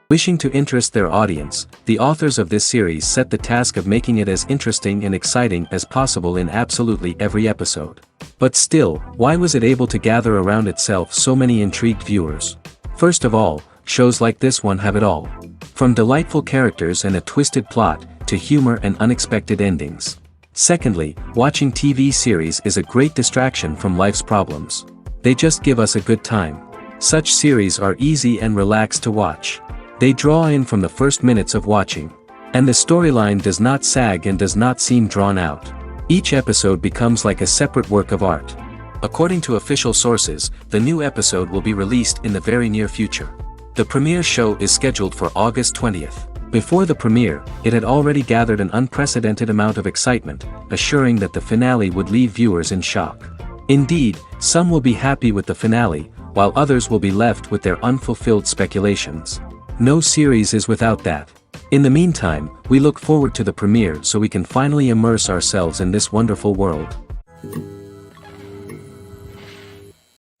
Wishing to interest their audience, the authors of this series set the task of making it as interesting and exciting as possible in absolutely every episode. But still, why was it able to gather around itself so many intrigued viewers? First of all, shows like this one have it all. From delightful characters and a twisted plot, to humor and unexpected endings. Secondly, watching TV series is a great distraction from life's problems. They just give us a good time. Such series are easy and relaxed to watch. They draw in from the first minutes of watching. And the storyline does not sag and does not seem drawn out. Each episode becomes like a separate work of art. According to official sources, the new episode will be released in the very near future. The premiere show is scheduled for August 20th. Before the premiere, it had already gathered an unprecedented amount of excitement, assuring that the finale would leave viewers in shock. Indeed, some will be happy with the finale, while others will be left with their unfulfilled speculations. No series is without that. In the meantime, we look forward to the premiere so we can finally immerse ourselves in this wonderful world.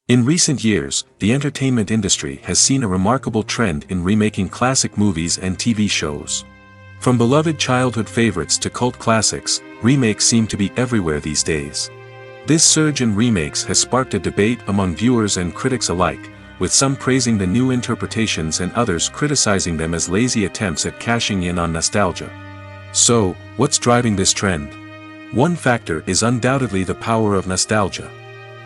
In recent years, the entertainment industry has seen a remarkable trend in remaking classic movies and TV shows. From beloved childhood favorites to cult classics, remakes seem to be everywhere these days. This surge in remakes has sparked a debate among viewers and critics alike, with some praising the new interpretations and others criticizing them as lazy attempts at cashing in on nostalgia. So, what's driving this trend? One factor is undoubtedly the power of nostalgia.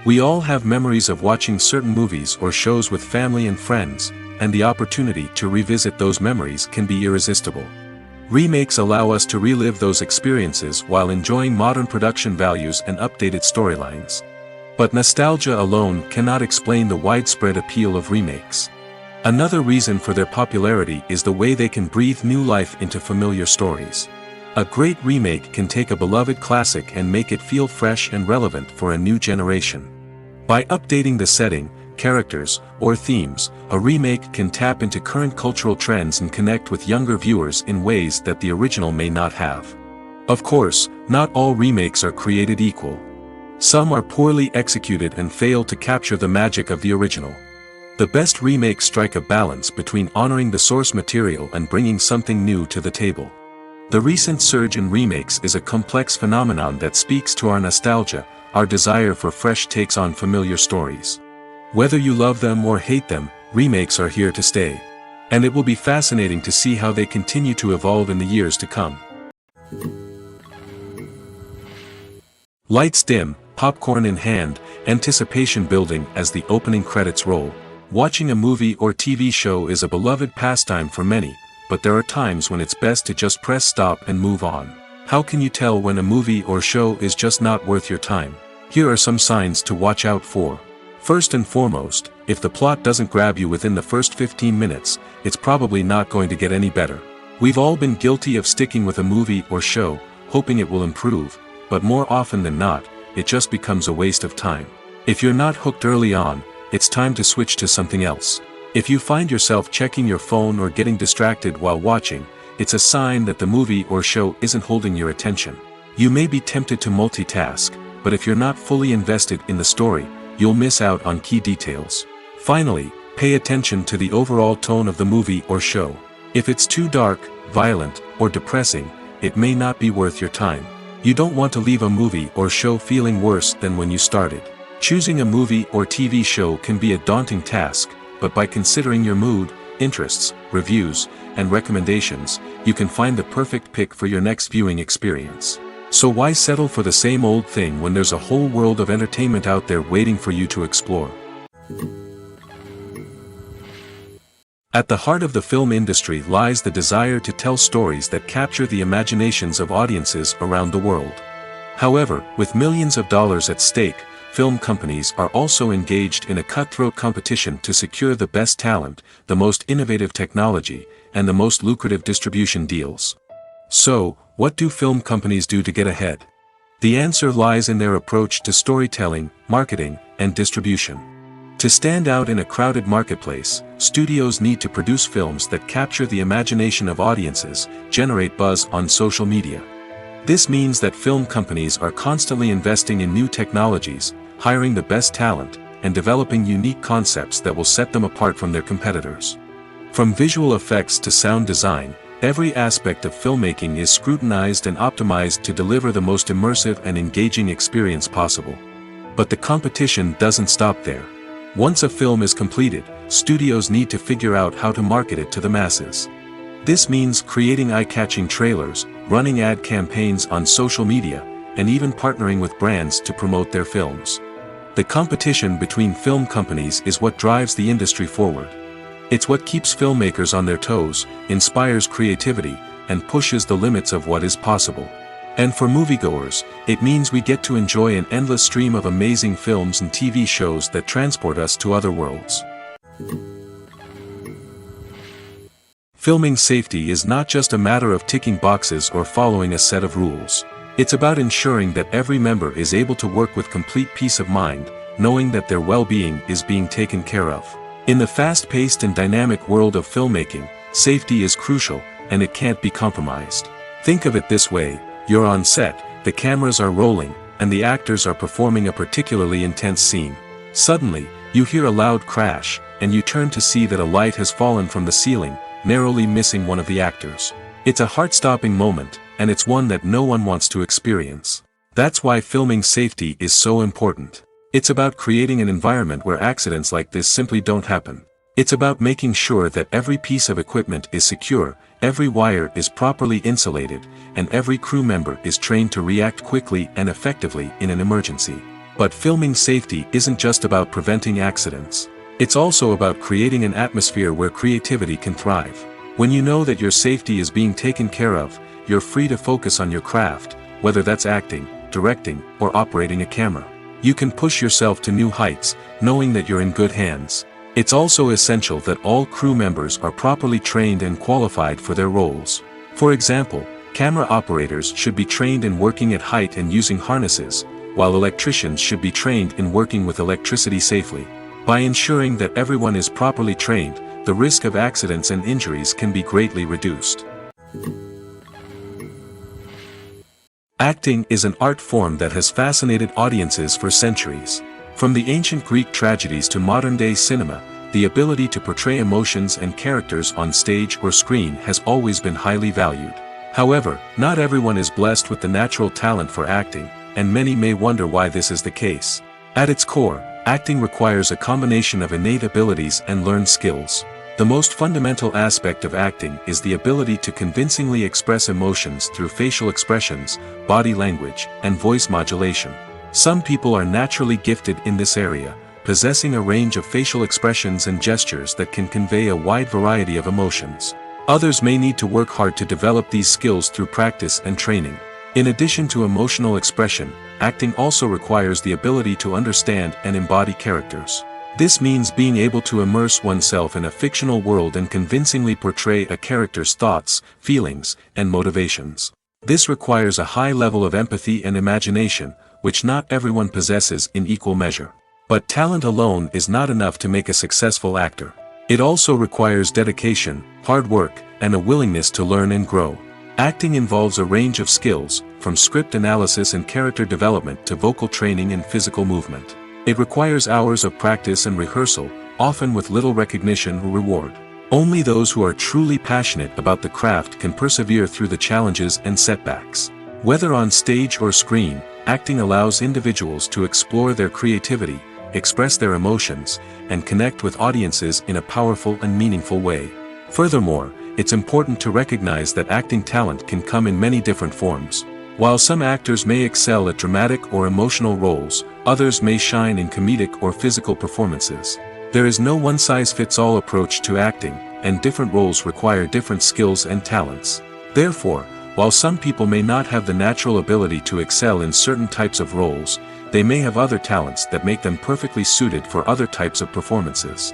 We all have memories of watching certain movies or shows with family and friends, and the opportunity to revisit those memories can be irresistible. Remakes allow us to relive those experiences while enjoying modern production values and updated storylines. But nostalgia alone cannot explain the widespread appeal of remakes. Another reason for their popularity is the way they can breathe new life into familiar stories. A great remake can take a beloved classic and make it feel fresh and relevant for a new generation. By updating the setting, characters, or themes, a remake can tap into current cultural trends and connect with younger viewers in ways that the original may not have. Of course, not all remakes are created equal. Some are poorly executed and fail to capture the magic of the original. The best remakes strike a balance between honoring the source material and bringing something new to the table. The recent surge in remakes is a complex phenomenon that speaks to our nostalgia, our desire for fresh takes on familiar stories. Whether you love them or hate them, remakes are here to stay. And it will be fascinating to see how they continue to evolve in the years to come. Lights dim, popcorn in hand, anticipation building as the opening credits roll. Watching a movie or TV show is a beloved pastime for many, but there are times when it's best to just press stop and move on. How can you tell when a movie or show is just not worth your time? Here are some signs to watch out for. First and foremost, if the plot doesn't grab you within the first 15 minutes, it's probably not going to get any better. We've all been guilty of sticking with a movie or show, hoping it will improve, but more often than not, it just becomes a waste of time. If you're not hooked early on, it's time to switch to something else. If you find yourself checking your phone or getting distracted while watching, it's a sign that the movie or show isn't holding your attention. You may be tempted to multitask, but if you're not fully invested in the story, you'll miss out on key details. Finally, pay attention to the overall tone of the movie or show. If it's too dark, violent, or depressing, it may not be worth your time. You don't want to leave a movie or show feeling worse than when you started. Choosing a movie or TV show can be a daunting task, but by considering your mood, interests, reviews, and recommendations, you can find the perfect pick for your next viewing experience. So why settle for the same old thing when there's a whole world of entertainment out there waiting for you to explore? At the heart of the film industry lies the desire to tell stories that capture the imaginations of audiences around the world. However, with millions of dollars at stake, film companies are also engaged in a cutthroat competition to secure the best talent, the most innovative technology, and the most lucrative distribution deals. So, what do film companies do to get ahead? The answer lies in their approach to storytelling, marketing, and distribution. To stand out in a crowded marketplace, studios need to produce films that capture the imagination of audiences, generate buzz on social media. This means that film companies are constantly investing in new technologies, hiring the best talent, and developing unique concepts that will set them apart from their competitors. From visual effects to sound design, every aspect of filmmaking is scrutinized and optimized to deliver the most immersive and engaging experience possible. But the competition doesn't stop there. Once a film is completed, studios need to figure out how to market it to the masses. This means creating eye-catching trailers, running ad campaigns on social media, and even partnering with brands to promote their films. The competition between film companies is what drives the industry forward. It's what keeps filmmakers on their toes, inspires creativity, and pushes the limits of what is possible. And for moviegoers, it means we get to enjoy an endless stream of amazing films and TV shows that transport us to other worlds. Filming safety is not just a matter of ticking boxes or following a set of rules. It's about ensuring that every member is able to work with complete peace of mind, knowing that their well-being is being taken care of. In the fast-paced and dynamic world of filmmaking, safety is crucial, and it can't be compromised. Think of it this way: you're on set, the cameras are rolling, and the actors are performing a particularly intense scene. Suddenly, you hear a loud crash, and you turn to see that a light has fallen from the ceiling, narrowly missing one of the actors. It's a heart-stopping moment, and it's one that no one wants to experience. That's why filming safety is so important. It's about creating an environment where accidents like this simply don't happen. It's about making sure that every piece of equipment is secure, every wire is properly insulated, and every crew member is trained to react quickly and effectively in an emergency. But filming safety isn't just about preventing accidents. It's also about creating an atmosphere where creativity can thrive. When you know that your safety is being taken care of, you're free to focus on your craft, whether that's acting, directing, or operating a camera. You can push yourself to new heights, knowing that you're in good hands. It's also essential that all crew members are properly trained and qualified for their roles. For example, camera operators should be trained in working at height and using harnesses, while electricians should be trained in working with electricity safely. By ensuring that everyone is properly trained, the risk of accidents and injuries can be greatly reduced. Acting is an art form that has fascinated audiences for centuries. From the ancient Greek tragedies to modern-day cinema, the ability to portray emotions and characters on stage or screen has always been highly valued. However, not everyone is blessed with the natural talent for acting, and many may wonder why this is the case. At its core, acting requires a combination of innate abilities and learned skills. The most fundamental aspect of acting is the ability to convincingly express emotions through facial expressions, body language, and voice modulation. Some people are naturally gifted in this area, possessing a range of facial expressions and gestures that can convey a wide variety of emotions. Others may need to work hard to develop these skills through practice and training. In addition to emotional expression, acting also requires the ability to understand and embody characters. This means being able to immerse oneself in a fictional world and convincingly portray a character's thoughts, feelings, and motivations. This requires a high level of empathy and imagination, which not everyone possesses in equal measure. But talent alone is not enough to make a successful actor. It also requires dedication, hard work, and a willingness to learn and grow. Acting involves a range of skills, from script analysis and character development to vocal training and physical movement. It requires hours of practice and rehearsal, often with little recognition or reward. Only those who are truly passionate about the craft can persevere through the challenges and setbacks. Whether on stage or screen, acting allows individuals to explore their creativity, express their emotions, and connect with audiences in a powerful and meaningful way. Furthermore, it's important to recognize that acting talent can come in many different forms. While some actors may excel at dramatic or emotional roles, others may shine in comedic or physical performances. There is no one-size-fits-all approach to acting, and different roles require different skills and talents. Therefore, while some people may not have the natural ability to excel in certain types of roles, they may have other talents that make them perfectly suited for other types of performances.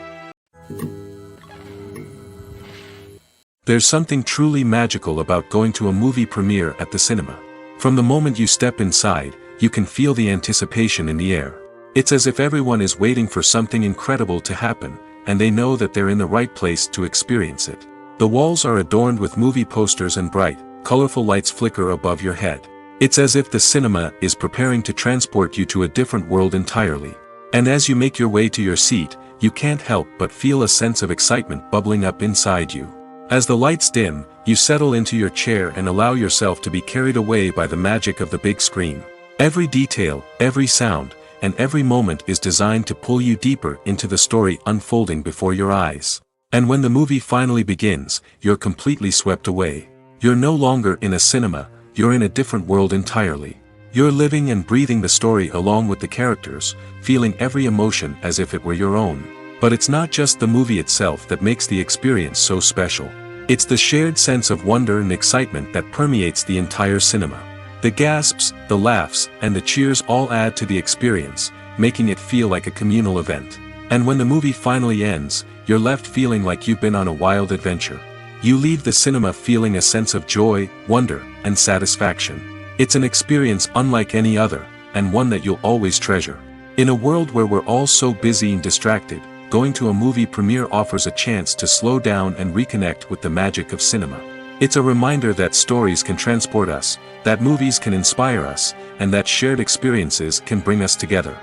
There's something truly magical about going to a movie premiere at the cinema. From the moment you step inside, you can feel the anticipation in the air. It's as if everyone is waiting for something incredible to happen, and they know that they're in the right place to experience it. The walls are adorned with movie posters and bright, colorful lights flicker above your head. It's as if the cinema is preparing to transport you to a different world entirely. And as you make your way to your seat, you can't help but feel a sense of excitement bubbling up inside you. As the lights dim, you settle into your chair and allow yourself to be carried away by the magic of the big screen. Every detail, every sound, and every moment is designed to pull you deeper into the story unfolding before your eyes. And when the movie finally begins, you're completely swept away. You're no longer in a cinema, you're in a different world entirely. You're living and breathing the story along with the characters, feeling every emotion as if it were your own. But it's not just the movie itself that makes the experience so special. It's the shared sense of wonder and excitement that permeates the entire cinema. The gasps, the laughs, and the cheers all add to the experience, making it feel like a communal event. And when the movie finally ends, you're left feeling like you've been on a wild adventure. You leave the cinema feeling a sense of joy, wonder, and satisfaction. It's an experience unlike any other, and one that you'll always treasure. In a world where we're all so busy and distracted, going to a movie premiere offers a chance to slow down and reconnect with the magic of cinema. It's a reminder that stories can transport us, that movies can inspire us, and that shared experiences can bring us together.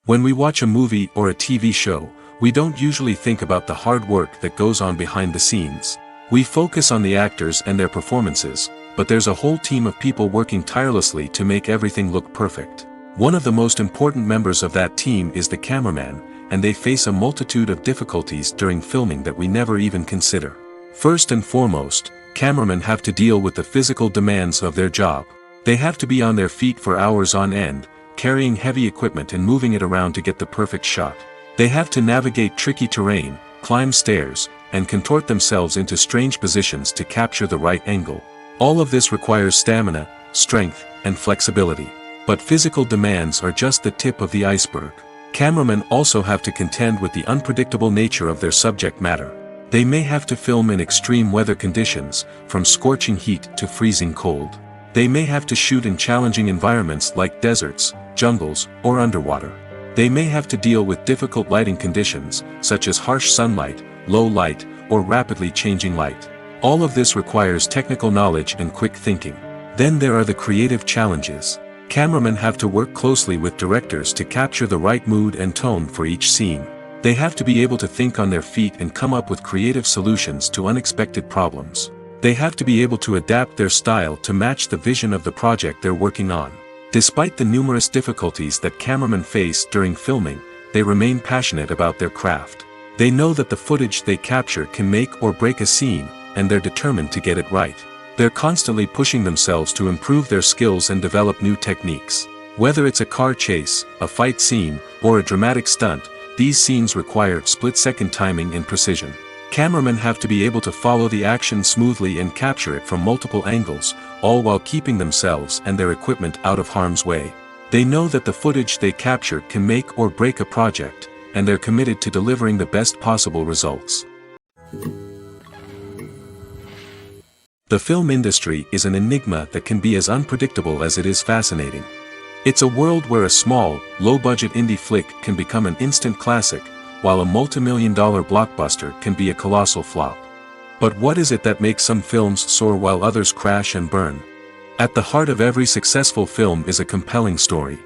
When we watch a movie or a TV show, we don't usually think about the hard work that goes on behind the scenes. We focus on the actors and their performances, but there's a whole team of people working tirelessly to make everything look perfect. One of the most important members of that team is the cameraman, and they face a multitude of difficulties during filming that we never even consider. First and foremost, cameramen have to deal with the physical demands of their job. They have to be on their feet for hours on end, carrying heavy equipment and moving it around to get the perfect shot. They have to navigate tricky terrain, climb stairs, and contort themselves into strange positions to capture the right angle. All of this requires stamina, strength, and flexibility. But physical demands are just the tip of the iceberg. Cameramen also have to contend with the unpredictable nature of their subject matter. They may have to film in extreme weather conditions, from scorching heat to freezing cold. They may have to shoot in challenging environments like deserts, jungles, or underwater. They may have to deal with difficult lighting conditions, such as harsh sunlight, low light, or rapidly changing light. All of this requires technical knowledge and quick thinking. Then there are the creative challenges. Cameramen have to work closely with directors to capture the right mood and tone for each scene. They have to be able to think on their feet and come up with creative solutions to unexpected problems. They have to be able to adapt their style to match the vision of the project they're working on. Despite the numerous difficulties that cameramen face during filming, they remain passionate about their craft. They know that the footage they capture can make or break a scene, and they're determined to get it right. They're constantly pushing themselves to improve their skills and develop new techniques. Whether it's a car chase, a fight scene, or a dramatic stunt, these scenes require split-second timing and precision. Cameramen have to be able to follow the action smoothly and capture it from multiple angles, all while keeping themselves and their equipment out of harm's way. They know that the footage they capture can make or break a project, and they're committed to delivering the best possible results. The film industry is an enigma that can be as unpredictable as it is fascinating. It's a world where a small, low-budget indie flick can become an instant classic, while a multi-million-dollar blockbuster can be a colossal flop. But what is it that makes some films soar while others crash and burn? At the heart of every successful film is a compelling story.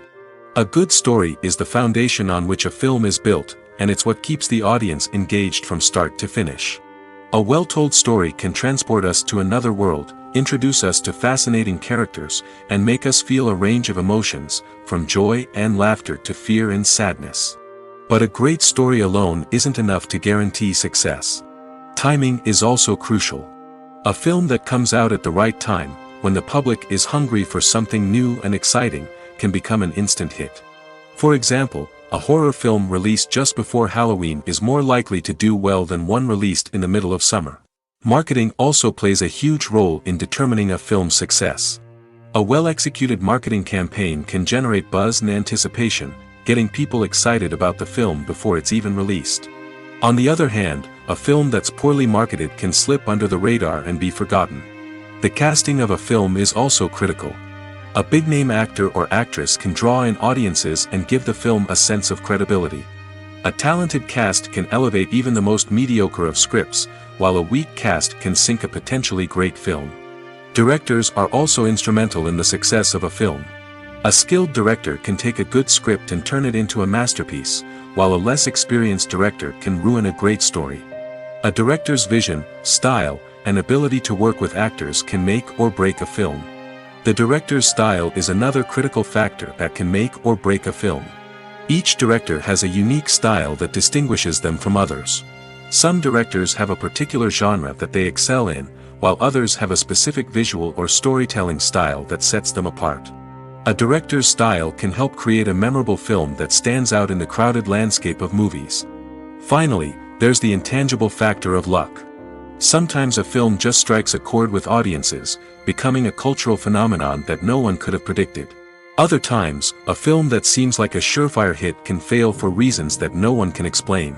A good story is the foundation on which a film is built, and it's what keeps the audience engaged from start to finish. A well-told story can transport us to another world, introduce us to fascinating characters, and make us feel a range of emotions, from joy and laughter to fear and sadness. But a great story alone isn't enough to guarantee success. Timing is also crucial. A film that comes out at the right time, when the public is hungry for something new and exciting, can become an instant hit. For example, a horror film released just before Halloween is more likely to do well than one released in the middle of summer. Marketing also plays a huge role in determining a film's success. A well-executed marketing campaign can generate buzz and anticipation, getting people excited about the film before it's even released. On the other hand, a film that's poorly marketed can slip under the radar and be forgotten. The casting of a film is also critical. A big-name actor or actress can draw in audiences and give the film a sense of credibility. A talented cast can elevate even the most mediocre of scripts, while a weak cast can sink a potentially great film. Directors are also instrumental in the success of a film. A skilled director can take a good script and turn it into a masterpiece, while a less experienced director can ruin a great story. A director's vision, style, and ability to work with actors can make or break a film. The director's style is another critical factor that can make or break a film. Each director has a unique style that distinguishes them from others. Some directors have a particular genre that they excel in, while others have a specific visual or storytelling style that sets them apart. A director's style can help create a memorable film that stands out in the crowded landscape of movies. Finally, there's the intangible factor of luck. Sometimes a film just strikes a chord with audiences, becoming a cultural phenomenon that no one could have predicted. Other times, a film that seems like a surefire hit can fail for reasons that no one can explain.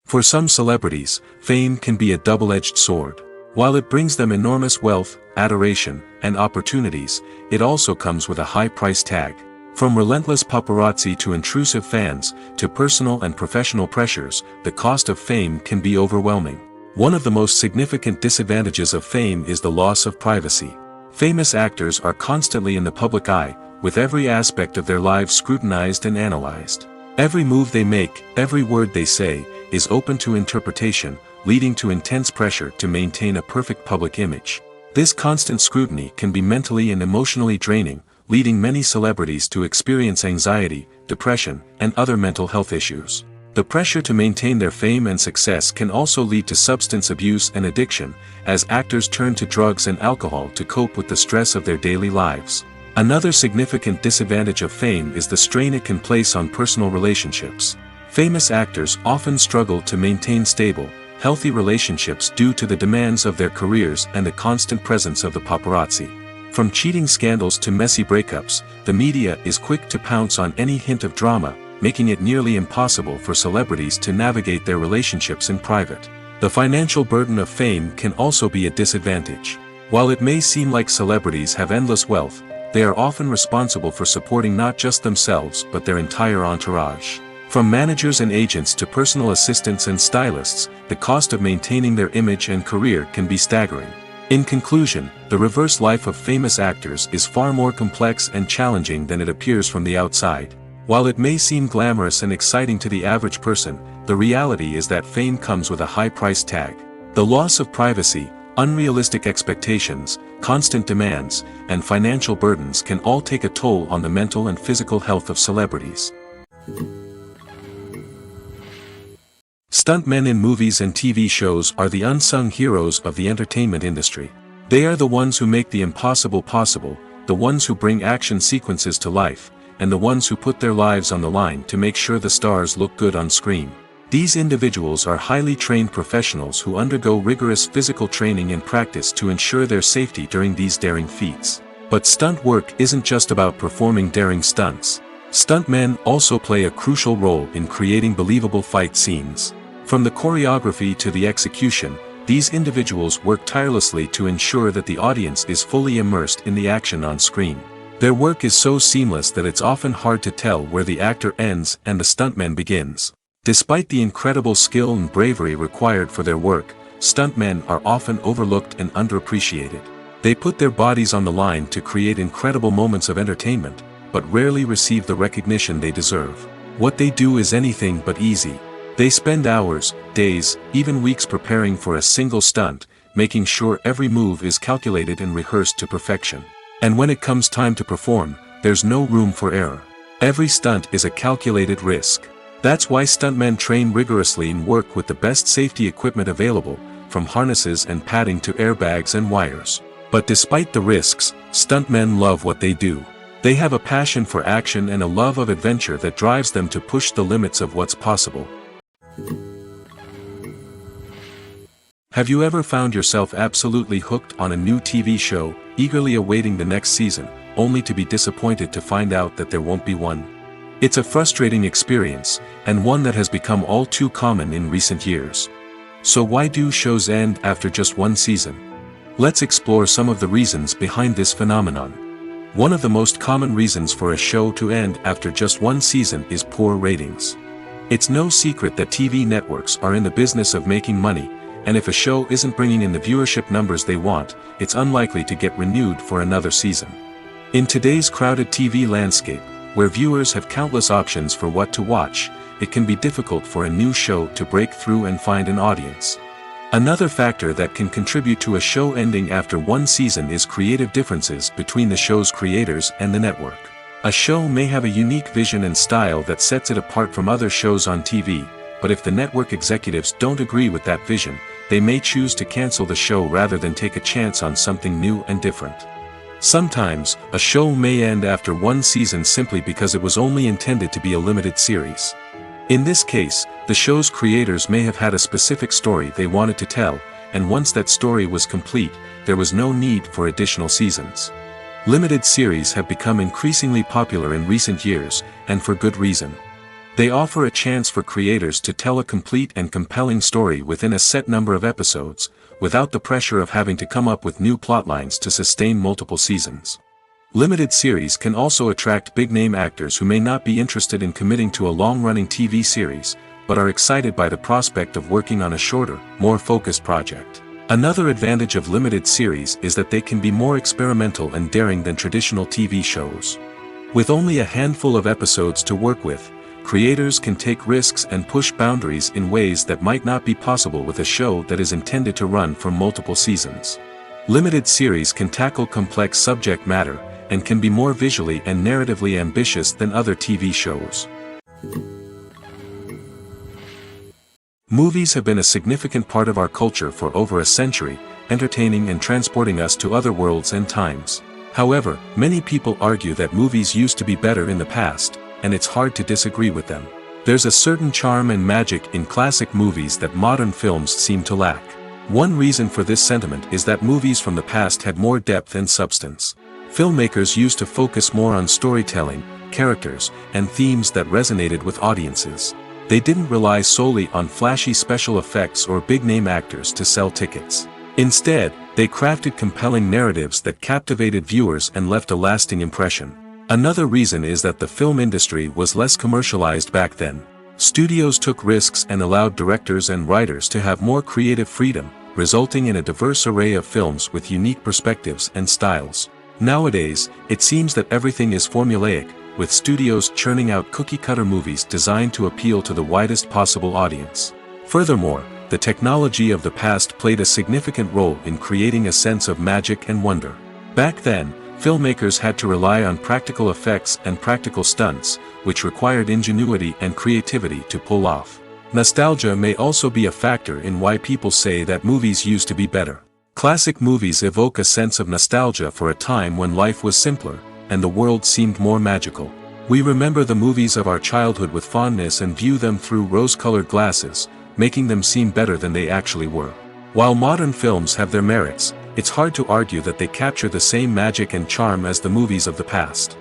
For some celebrities, fame can be a double-edged sword. While it brings them enormous wealth, adoration, and opportunities, it also comes with a high price tag. From relentless paparazzi to intrusive fans, to personal and professional pressures, the cost of fame can be overwhelming. One of the most significant disadvantages of fame is the loss of privacy. Famous actors are constantly in the public eye, with every aspect of their lives scrutinized and analyzed. Every move they make, every word they say, is open to interpretation, leading to intense pressure to maintain a perfect public image. This constant scrutiny can be mentally and emotionally draining, leading many celebrities to experience anxiety, depression, and other mental health issues. The pressure to maintain their fame and success can also lead to substance abuse and addiction, as actors turn to drugs and alcohol to cope with the stress of their daily lives. Another significant disadvantage of fame is the strain it can place on personal relationships. Famous actors often struggle to maintain stable, healthy relationships due to the demands of their careers and the constant presence of the paparazzi. From cheating scandals to messy breakups, the media is quick to pounce on any hint of drama, making it nearly impossible for celebrities to navigate their relationships in private. The financial burden of fame can also be a disadvantage. While it may seem like celebrities have endless wealth, they are often responsible for supporting not just themselves but their entire entourage. From managers and agents to personal assistants and stylists, the cost of maintaining their image and career can be staggering. In conclusion, the reverse life of famous actors is far more complex and challenging than it appears from the outside. While it may seem glamorous and exciting to the average person, the reality is that fame comes with a high price tag. The loss of privacy, unrealistic expectations, constant demands, and financial burdens can all take a toll on the mental and physical health of celebrities. Stuntmen in movies and TV shows are the unsung heroes of the entertainment industry. They are the ones who make the impossible possible, the ones who bring action sequences to life, and the ones who put their lives on the line to make sure the stars look good on screen. These individuals are highly trained professionals who undergo rigorous physical training and practice to ensure their safety during these daring feats. But stunt work isn't just about performing daring stunts. Stuntmen also play a crucial role in creating believable fight scenes. From the choreography to the execution, these individuals work tirelessly to ensure that the audience is fully immersed in the action on screen. Their work is so seamless that it's often hard to tell where the actor ends and the stuntman begins. Despite the incredible skill and bravery required for their work, stuntmen are often overlooked and underappreciated. They put their bodies on the line to create incredible moments of entertainment, but rarely receive the recognition they deserve. What they do is anything but easy. They spend hours, days, even weeks preparing for a single stunt, making sure every move is calculated and rehearsed to perfection. And when it comes time to perform, there's no room for error. Every stunt is a calculated risk. That's why stuntmen train rigorously and work with the best safety equipment available, from harnesses and padding to airbags and wires. But despite the risks, stuntmen love what they do. They have a passion for action and a love of adventure that drives them to push the limits of what's possible. Have you ever found yourself absolutely hooked on a new TV show, eagerly awaiting the next season, only to be disappointed to find out that there won't be one? It's a frustrating experience, and one that has become all too common in recent years. So why do shows end after just one season? Let's explore some of the reasons behind this phenomenon. One of the most common reasons for a show to end after just one season is poor ratings. It's no secret that TV networks are in the business of making money, and if a show isn't bringing in the viewership numbers they want, it's unlikely to get renewed for another season. In today's crowded TV landscape, where viewers have countless options for what to watch, it can be difficult for a new show to break through and find an audience. Another factor that can contribute to a show ending after one season is creative differences between the show's creators and the network. A show may have a unique vision and style that sets it apart from other shows on TV, but if the network executives don't agree with that vision, they may choose to cancel the show rather than take a chance on something new and different. Sometimes, a show may end after one season simply because it was only intended to be a limited series. In this case, the show's creators may have had a specific story they wanted to tell, and once that story was complete, there was no need for additional seasons. Limited series have become increasingly popular in recent years, and for good reason. They offer a chance for creators to tell a complete and compelling story within a set number of episodes, without the pressure of having to come up with new plotlines to sustain multiple seasons. Limited series can also attract big-name actors who may not be interested in committing to a long-running TV series, but are excited by the prospect of working on a shorter, more focused project. Another advantage of limited series is that they can be more experimental and daring than traditional TV shows. With only a handful of episodes to work with, creators can take risks and push boundaries in ways that might not be possible with a show that is intended to run for multiple seasons. Limited series can tackle complex subject matter, and can be more visually and narratively ambitious than other TV shows. Movies have been a significant part of our culture for over a century, entertaining and transporting us to other worlds and times. However, many people argue that movies used to be better in the past, and it's hard to disagree with them. There's a certain charm and magic in classic movies that modern films seem to lack. One reason for this sentiment is that movies from the past had more depth and substance. Filmmakers used to focus more on storytelling, characters, and themes that resonated with audiences. They didn't rely solely on flashy special effects or big-name actors to sell tickets. Instead, they crafted compelling narratives that captivated viewers and left a lasting impression. Another reason is that the film industry was less commercialized back then. Studios took risks and allowed directors and writers to have more creative freedom, resulting in a diverse array of films with unique perspectives and styles. Nowadays, it seems that everything is formulaic, with studios churning out cookie-cutter movies designed to appeal to the widest possible audience. Furthermore, the technology of the past played a significant role in creating a sense of magic and wonder. Back then, filmmakers had to rely on practical effects and practical stunts, which required ingenuity and creativity to pull off. Nostalgia may also be a factor in why people say that movies used to be better. Classic movies evoke a sense of nostalgia for a time when life was simpler, and the world seemed more magical. We remember the movies of our childhood with fondness and view them through rose-colored glasses, making them seem better than they actually were. While modern films have their merits, it's hard to argue that they capture the same magic and charm as the movies of the past.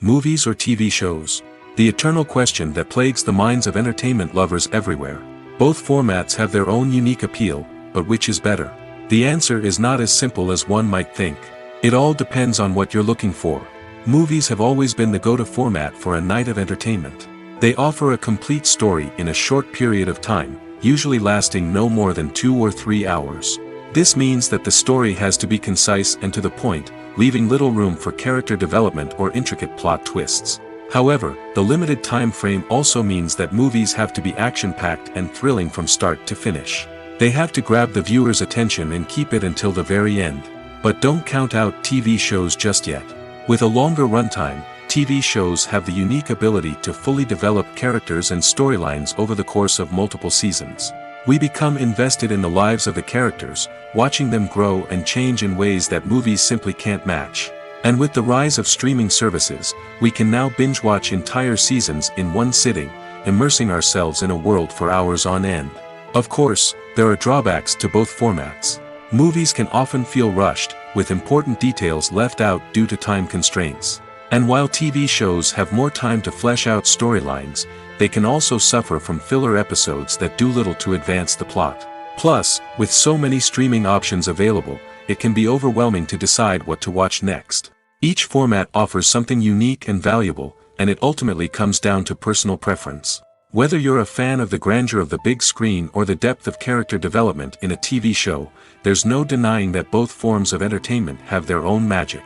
Movies or TV shows? The eternal question that plagues the minds of entertainment lovers everywhere. Both formats have their own unique appeal, but which is better? The answer is not as simple as one might think. It all depends on what you're looking for. Movies have always been the go-to format for a night of entertainment. They offer a complete story in a short period of time, usually lasting no more than 2 or 3 hours. This means that the story has to be concise and to the point, leaving little room for character development or intricate plot twists. However, the limited time frame also means that movies have to be action-packed and thrilling from start to finish. They have to grab the viewer's attention and keep it until the very end. But don't count out TV shows just yet. With a longer runtime, TV shows have the unique ability to fully develop characters and storylines over the course of multiple seasons. We become invested in the lives of the characters, watching them grow and change in ways that movies simply can't match. And with the rise of streaming services, we can now binge-watch entire seasons in one sitting, immersing ourselves in a world for hours on end. Of course, there are drawbacks to both formats. Movies can often feel rushed, with important details left out due to time constraints. And while TV shows have more time to flesh out storylines, they can also suffer from filler episodes that do little to advance the plot. Plus, with so many streaming options available, it can be overwhelming to decide what to watch next. Each format offers something unique and valuable, and it ultimately comes down to personal preference. Whether you're a fan of the grandeur of the big screen or the depth of character development in a TV show, there's no denying that both forms of entertainment have their own magic.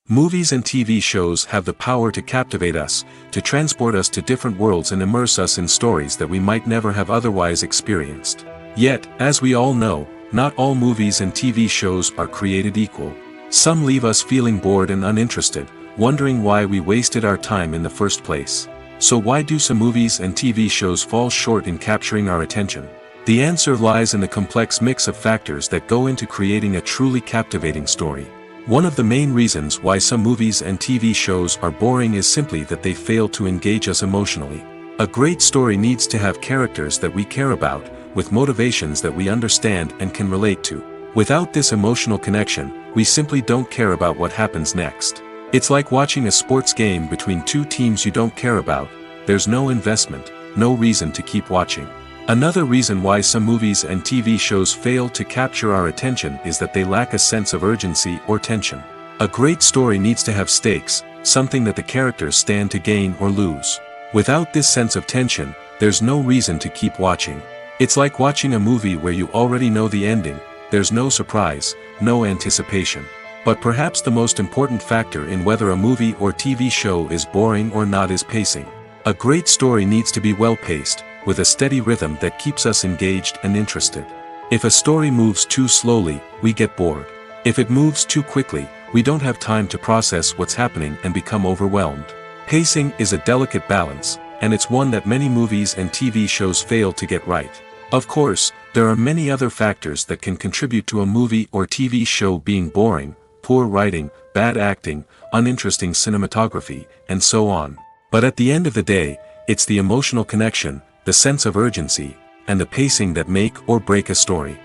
Movies and TV shows have the power to captivate us, to transport us to different worlds and immerse us in stories that we might never have otherwise experienced. Yet, as we all know, not all movies and TV shows are created equal. Some leave us feeling bored and uninterested, wondering why we wasted our time in the first place. So why do some movies and TV shows fall short in capturing our attention? The answer lies in the complex mix of factors that go into creating a truly captivating story. One of the main reasons why some movies and TV shows are boring is simply that they fail to engage us emotionally. A great story needs to have characters that we care about, with motivations that we understand and can relate to. Without this emotional connection, we simply don't care about what happens next. It's like watching a sports game between two teams you don't care about. There's no investment, no reason to keep watching. Another reason why some movies and TV shows fail to capture our attention is that they lack a sense of urgency or tension. A great story needs to have stakes, something that the characters stand to gain or lose. Without this sense of tension, there's no reason to keep watching. It's like watching a movie where you already know the ending. There's no surprise, no anticipation. But perhaps the most important factor in whether a movie or TV show is boring or not is pacing. A great story needs to be well-paced, with a steady rhythm that keeps us engaged and interested. If a story moves too slowly, we get bored. If it moves too quickly, we don't have time to process what's happening and become overwhelmed. Pacing is a delicate balance, and it's one that many movies and TV shows fail to get right. Of course, there are many other factors that can contribute to a movie or TV show being boring: poor writing, bad acting, uninteresting cinematography, and so on. But at the end of the day, it's the emotional connection, the sense of urgency, and the pacing that make or break a story.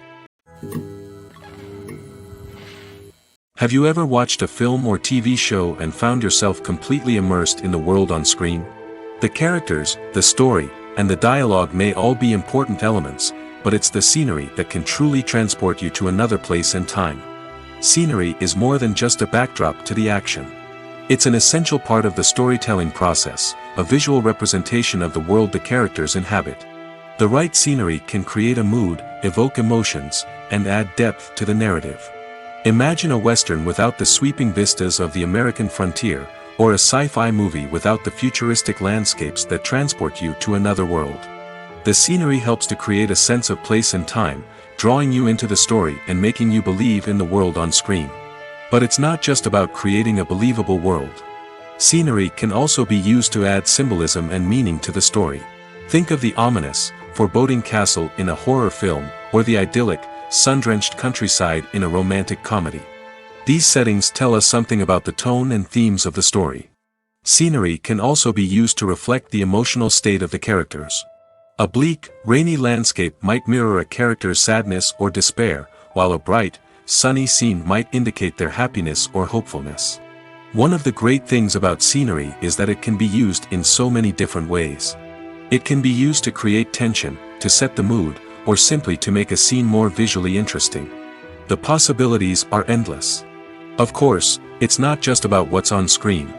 Have you ever watched a film or TV show and found yourself completely immersed in the world on screen? The characters, the story, and the dialogue may all be important elements, but it's the scenery that can truly transport you to another place and time. Scenery is more than just a backdrop to the action. It's an essential part of the storytelling process, a visual representation of the world the characters inhabit. The right scenery can create a mood, evoke emotions, and add depth to the narrative. Imagine a Western without the sweeping vistas of the American frontier, or a sci-fi movie without the futuristic landscapes that transport you to another world. The scenery helps to create a sense of place and time, drawing you into the story and making you believe in the world on screen. But it's not just about creating a believable world. Scenery can also be used to add symbolism and meaning to the story. Think of the ominous, foreboding castle in a horror film, or the idyllic, sun-drenched countryside in a romantic comedy. These settings tell us something about the tone and themes of the story. Scenery can also be used to reflect the emotional state of the characters. A bleak, rainy landscape might mirror a character's sadness or despair, while a bright, sunny scene might indicate their happiness or hopefulness. One of the great things about scenery is that it can be used in so many different ways. It can be used to create tension, to set the mood, or simply to make a scene more visually interesting. The possibilities are endless. Of course, it's not just about what's on screen.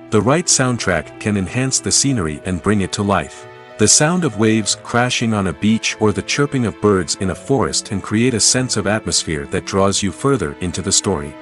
The right soundtrack can enhance the scenery and bring it to life. The sound of waves crashing on a beach or the chirping of birds in a forest can create a sense of atmosphere that draws you further into the story.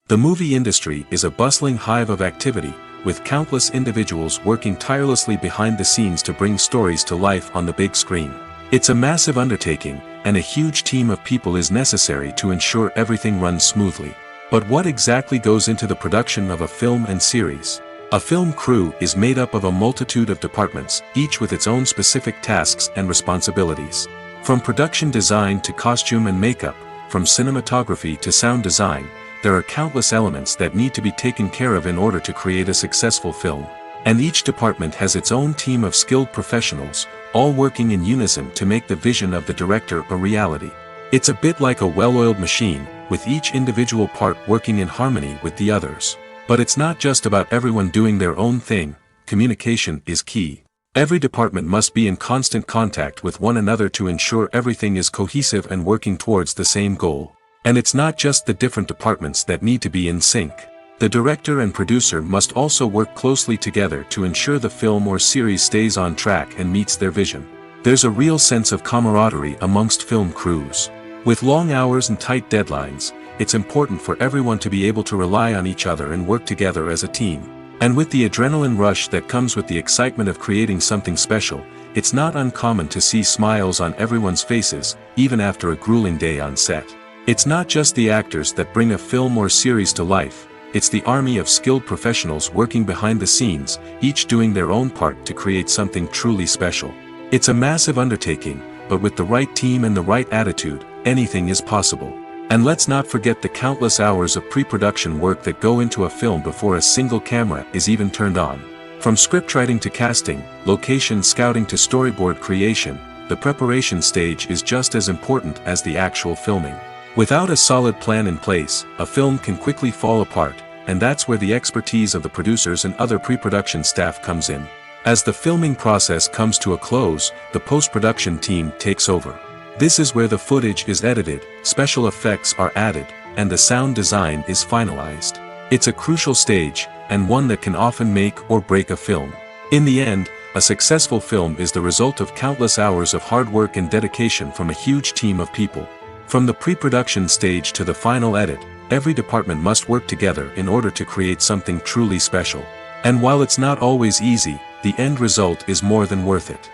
The movie industry is a bustling hive of activity, with countless individuals working tirelessly behind the scenes to bring stories to life on the big screen. It's a massive undertaking, and a huge team of people is necessary to ensure everything runs smoothly. But what exactly goes into the production of a film and series? A film crew is made up of a multitude of departments, each with its own specific tasks and responsibilities. From production design to costume and makeup, from cinematography to sound design, there are countless elements that need to be taken care of in order to create a successful film. And each department has its own team of skilled professionals, all working in unison to make the vision of the director a reality. It's a bit like a well-oiled machine, with each individual part working in harmony with the others. But it's not just about everyone doing their own thing. Communication is key. Every department must be in constant contact with one another to ensure everything is cohesive and working towards the same goal. And it's not just the different departments that need to be in sync. The director and producer must also work closely together to ensure the film or series stays on track and meets their vision. There's a real sense of camaraderie amongst film crews. With long hours and tight deadlines, it's important for everyone to be able to rely on each other and work together as a team. And with the adrenaline rush that comes with the excitement of creating something special, it's not uncommon to see smiles on everyone's faces, even after a grueling day on set. It's not just the actors that bring a film or series to life, it's the army of skilled professionals working behind the scenes, each doing their own part to create something truly special. It's a massive undertaking, but with the right team and the right attitude, anything is possible. And let's not forget the countless hours of pre-production work that go into a film before a single camera is even turned on. From scriptwriting to casting, location scouting to storyboard creation, the preparation stage is just as important as the actual filming. Without a solid plan in place, a film can quickly fall apart, and that's where the expertise of the producers and other pre-production staff comes in. As the filming process comes to a close, the post-production team takes over. This is where the footage is edited, special effects are added, and the sound design is finalized. It's a crucial stage, and one that can often make or break a film. In the end, a successful film is the result of countless hours of hard work and dedication from a huge team of people. From the pre-production stage to the final edit, every department must work together in order to create something truly special. And while it's not always easy, the end result is more than worth it.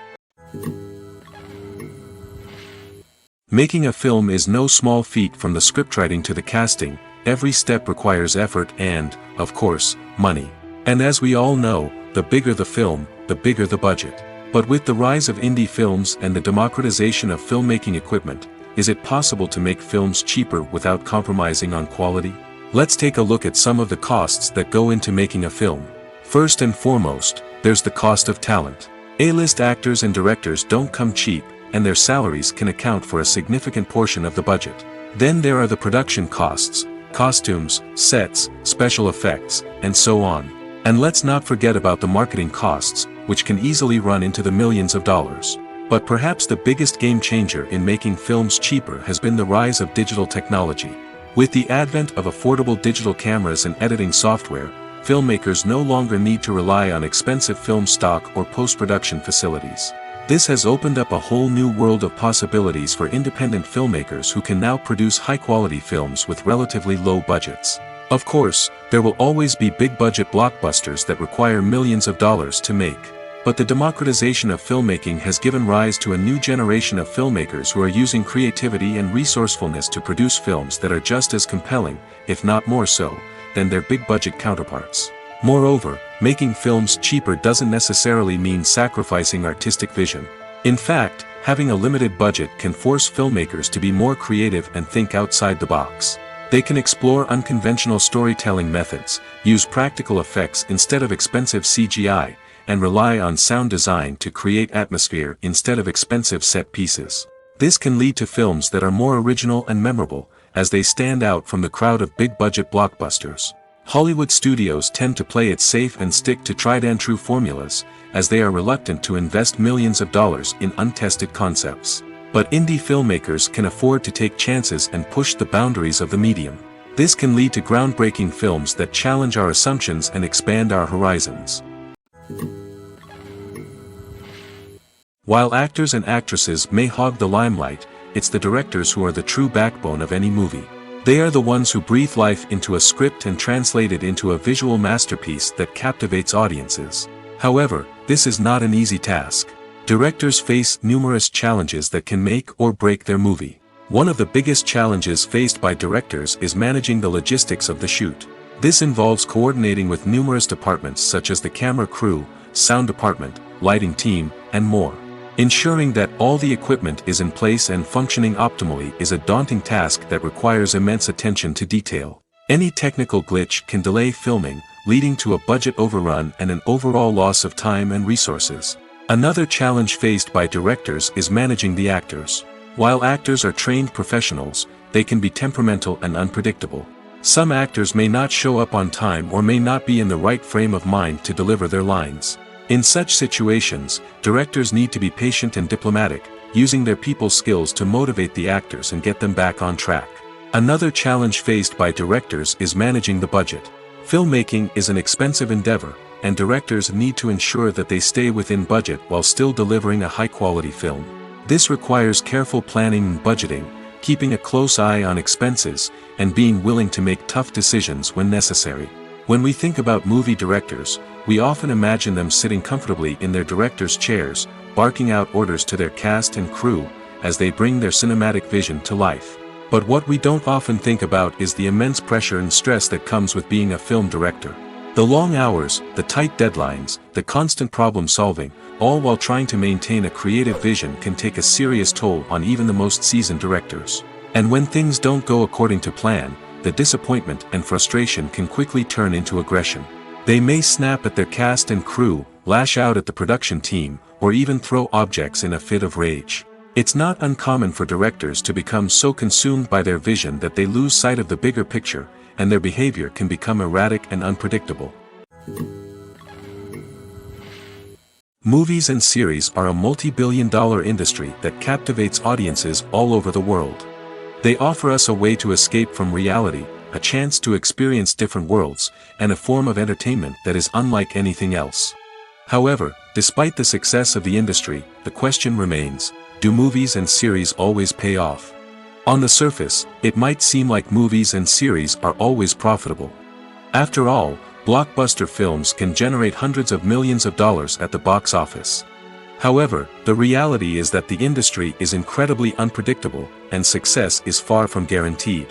Making a film is no small feat. From the scriptwriting to the casting, every step requires effort and, of course, money. And as we all know, the bigger the film, the bigger the budget. But with the rise of indie films and the democratization of filmmaking equipment, is it possible to make films cheaper without compromising on quality? Let's take a look at some of the costs that go into making a film. First and foremost, there's the cost of talent. A-list actors and directors don't come cheap, and their salaries can account for a significant portion of the budget. Then there are the production costs, costumes, sets, special effects, and so on. And let's not forget about the marketing costs, which can easily run into the millions of dollars. But perhaps the biggest game changer in making films cheaper has been the rise of digital technology. With the advent of affordable digital cameras and editing software, filmmakers no longer need to rely on expensive film stock or post-production facilities. This has opened up a whole new world of possibilities for independent filmmakers who can now produce high-quality films with relatively low budgets. Of course, there will always be big-budget blockbusters that require millions of dollars to make. But the democratization of filmmaking has given rise to a new generation of filmmakers who are using creativity and resourcefulness to produce films that are just as compelling, if not more so, than their big-budget counterparts. Moreover, making films cheaper doesn't necessarily mean sacrificing artistic vision. In fact, having a limited budget can force filmmakers to be more creative and think outside the box. They can explore unconventional storytelling methods, use practical effects instead of expensive CGI, and rely on sound design to create atmosphere instead of expensive set pieces. This can lead to films that are more original and memorable, as they stand out from the crowd of big-budget blockbusters. Hollywood studios tend to play it safe and stick to tried-and-true formulas, as they are reluctant to invest millions of dollars in untested concepts. But indie filmmakers can afford to take chances and push the boundaries of the medium. This can lead to groundbreaking films that challenge our assumptions and expand our horizons. While actors and actresses may hog the limelight, it's the directors who are the true backbone of any movie. They are the ones who breathe life into a script and translate it into a visual masterpiece that captivates audiences. However, this is not an easy task. Directors face numerous challenges that can make or break their movie. One of the biggest challenges faced by directors is managing the logistics of the shoot. This involves coordinating with numerous departments such as the camera crew, sound department, lighting team, and more. Ensuring that all the equipment is in place and functioning optimally is a daunting task that requires immense attention to detail. Any technical glitch can delay filming, leading to a budget overrun and an overall loss of time and resources. Another challenge faced by directors is managing the actors. While actors are trained professionals, they can be temperamental and unpredictable. Some actors may not show up on time or may not be in the right frame of mind to deliver their lines. In such situations, directors need to be patient and diplomatic, using their people skills to motivate the actors and get them back on track. Another challenge faced by directors is managing the budget. Filmmaking is an expensive endeavor, and directors need to ensure that they stay within budget while still delivering a high-quality film. This requires careful planning and budgeting, keeping a close eye on expenses, and being willing to make tough decisions when necessary. When we think about movie directors, we often imagine them sitting comfortably in their director's chairs, barking out orders to their cast and crew, as they bring their cinematic vision to life. But what we don't often think about is the immense pressure and stress that comes with being a film director. The long hours, the tight deadlines, the constant problem solving, all while trying to maintain a creative vision can take a serious toll on even the most seasoned directors. And when things don't go according to plan, the disappointment and frustration can quickly turn into aggression. They may snap at their cast and crew, lash out at the production team, or even throw objects in a fit of rage. It's not uncommon for directors to become so consumed by their vision that they lose sight of the bigger picture, and their behavior can become erratic and unpredictable. Movies and series are a multi-billion-dollar industry that captivates audiences all over the world. They offer us a way to escape from reality, a chance to experience different worlds, and a form of entertainment that is unlike anything else. However, despite the success of the industry, the question remains, do movies and series always pay off? On the surface, it might seem like movies and series are always profitable. After all, blockbuster films can generate hundreds of millions of dollars at the box office. However, the reality is that the industry is incredibly unpredictable, and success is far from guaranteed.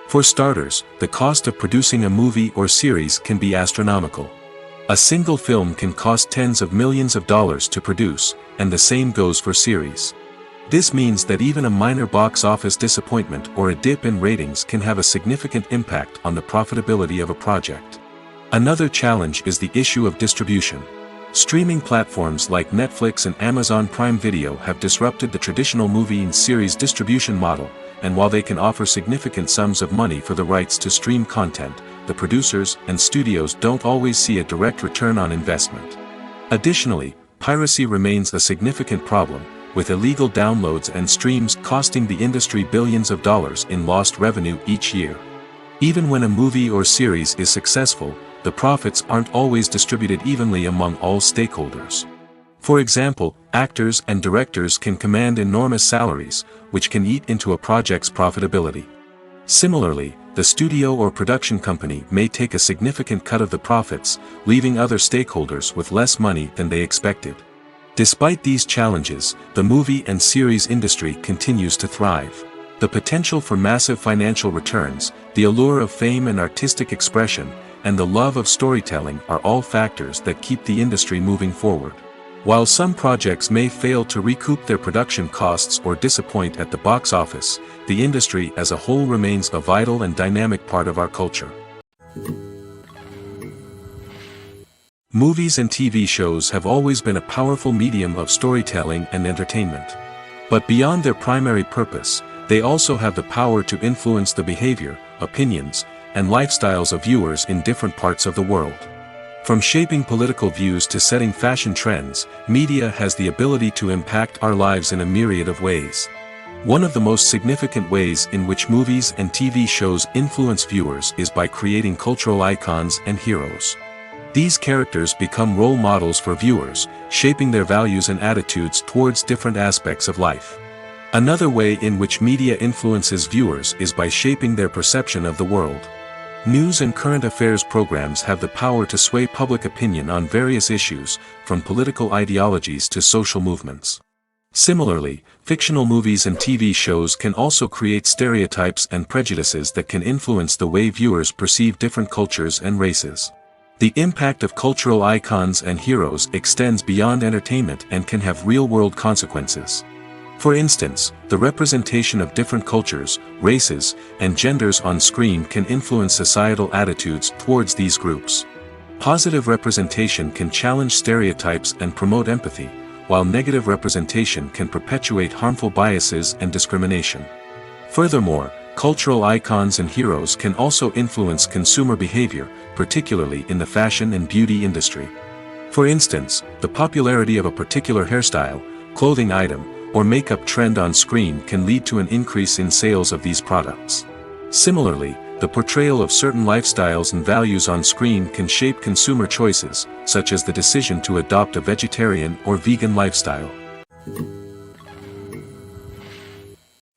For starters, the cost of producing a movie or series can be astronomical. A single film can cost tens of millions of dollars to produce, and the same goes for series. This means that even a minor box office disappointment or a dip in ratings can have a significant impact on the profitability of a project. Another challenge is the issue of distribution. Streaming platforms like Netflix and Amazon Prime Video have disrupted the traditional movie and series distribution model, and while they can offer significant sums of money for the rights to stream content, the producers and studios don't always see a direct return on investment. Additionally, piracy remains a significant problem, with illegal downloads and streams costing the industry billions of dollars in lost revenue each year. Even when a movie or series is successful, the profits aren't always distributed evenly among all stakeholders. For example, actors and directors can command enormous salaries, which can eat into a project's profitability. Similarly, the studio or production company may take a significant cut of the profits, leaving other stakeholders with less money than they expected. Despite these challenges, the movie and series industry continues to thrive. The potential for massive financial returns, the allure of fame and artistic expression, and the love of storytelling are all factors that keep the industry moving forward. While some projects may fail to recoup their production costs or disappoint at the box office, the industry as a whole remains a vital and dynamic part of our culture. Movies and TV shows have always been a powerful medium of storytelling and entertainment. But beyond their primary purpose, they also have the power to influence the behavior, opinions, and lifestyles of viewers in different parts of the world. From shaping political views to setting fashion trends, media has the ability to impact our lives in a myriad of ways. One of the most significant ways in which movies and TV shows influence viewers is by creating cultural icons and heroes. These characters become role models for viewers, shaping their values and attitudes towards different aspects of life. Another way in which media influences viewers is by shaping their perception of the world. News and current affairs programs have the power to sway public opinion on various issues, from political ideologies to social movements. Similarly, fictional movies and TV shows can also create stereotypes and prejudices that can influence the way viewers perceive different cultures and races. The impact of cultural icons and heroes extends beyond entertainment and can have real-world consequences. For instance, the representation of different cultures, races, and genders on screen can influence societal attitudes towards these groups. Positive representation can challenge stereotypes and promote empathy, while negative representation can perpetuate harmful biases and discrimination. Furthermore, cultural icons and heroes can also influence consumer behavior, particularly in the fashion and beauty industry. For instance, the popularity of a particular hairstyle, clothing item, or makeup trend on screen can lead to an increase in sales of these products. Similarly, the portrayal of certain lifestyles and values on screen can shape consumer choices, such as the decision to adopt a vegetarian or vegan lifestyle.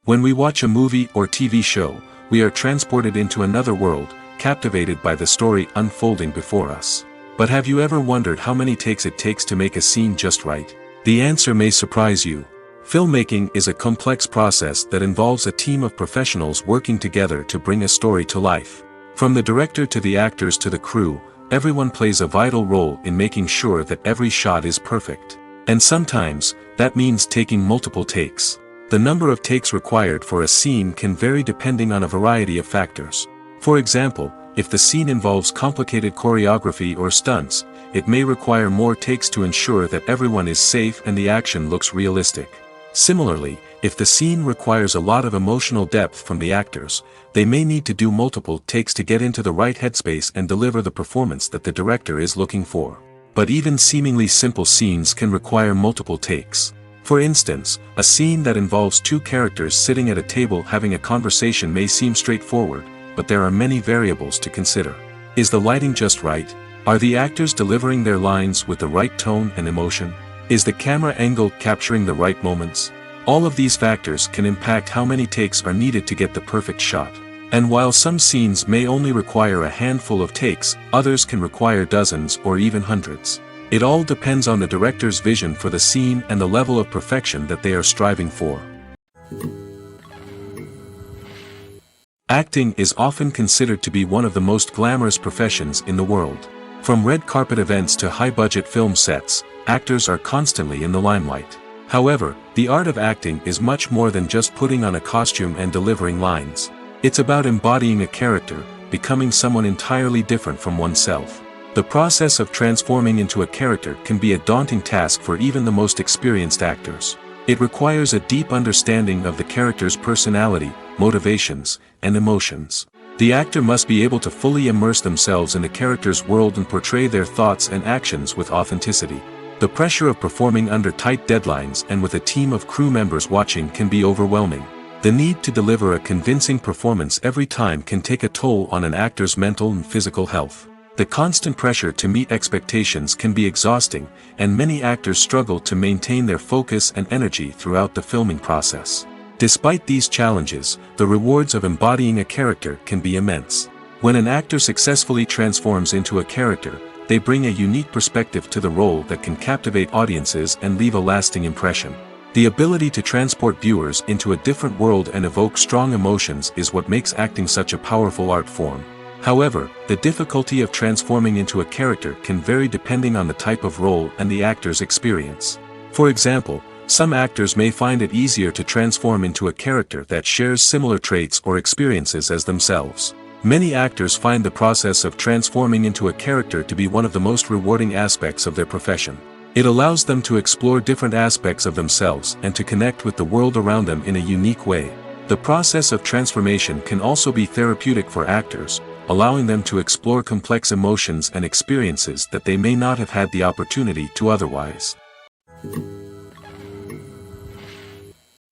When we watch a movie or TV show, we are transported into another world, captivated by the story unfolding before us. But have you ever wondered how many takes it takes to make a scene just right? The answer may surprise you. Filmmaking is a complex process that involves a team of professionals working together to bring a story to life. From the director to the actors to the crew, everyone plays a vital role in making sure that every shot is perfect. And sometimes, that means taking multiple takes. The number of takes required for a scene can vary depending on a variety of factors. For example, if the scene involves complicated choreography or stunts, it may require more takes to ensure that everyone is safe and the action looks realistic. Similarly, if the scene requires a lot of emotional depth from the actors, they may need to do multiple takes to get into the right headspace and deliver the performance that the director is looking for. But even seemingly simple scenes can require multiple takes. For instance, a scene that involves two characters sitting at a table having a conversation may seem straightforward, but there are many variables to consider. Is the lighting just right? Are the actors delivering their lines with the right tone and emotion? Is the camera angle capturing the right moments? All of these factors can impact how many takes are needed to get the perfect shot. And while some scenes may only require a handful of takes, others can require dozens or even hundreds. It all depends on the director's vision for the scene and the level of perfection that they are striving for. Acting is often considered to be one of the most glamorous professions in the world. From red carpet events to high-budget film sets, actors are constantly in the limelight. However, the art of acting is much more than just putting on a costume and delivering lines. It's about embodying a character, becoming someone entirely different from oneself. The process of transforming into a character can be a daunting task for even the most experienced actors. It requires a deep understanding of the character's personality, motivations, and emotions. The actor must be able to fully immerse themselves in the character's world and portray their thoughts and actions with authenticity. The pressure of performing under tight deadlines and with a team of crew members watching can be overwhelming. The need to deliver a convincing performance every time can take a toll on an actor's mental and physical health. The constant pressure to meet expectations can be exhausting, and many actors struggle to maintain their focus and energy throughout the filming process. Despite these challenges, the rewards of embodying a character can be immense. When an actor successfully transforms into a character, they bring a unique perspective to the role that can captivate audiences and leave a lasting impression. The ability to transport viewers into a different world and evoke strong emotions is what makes acting such a powerful art form. However, the difficulty of transforming into a character can vary depending on the type of role and the actor's experience. For example, some actors may find it easier to transform into a character that shares similar traits or experiences as themselves. Many actors find the process of transforming into a character to be one of the most rewarding aspects of their profession. It allows them to explore different aspects of themselves and to connect with the world around them in a unique way. The process of transformation can also be therapeutic for actors, allowing them to explore complex emotions and experiences that they may not have had the opportunity to otherwise.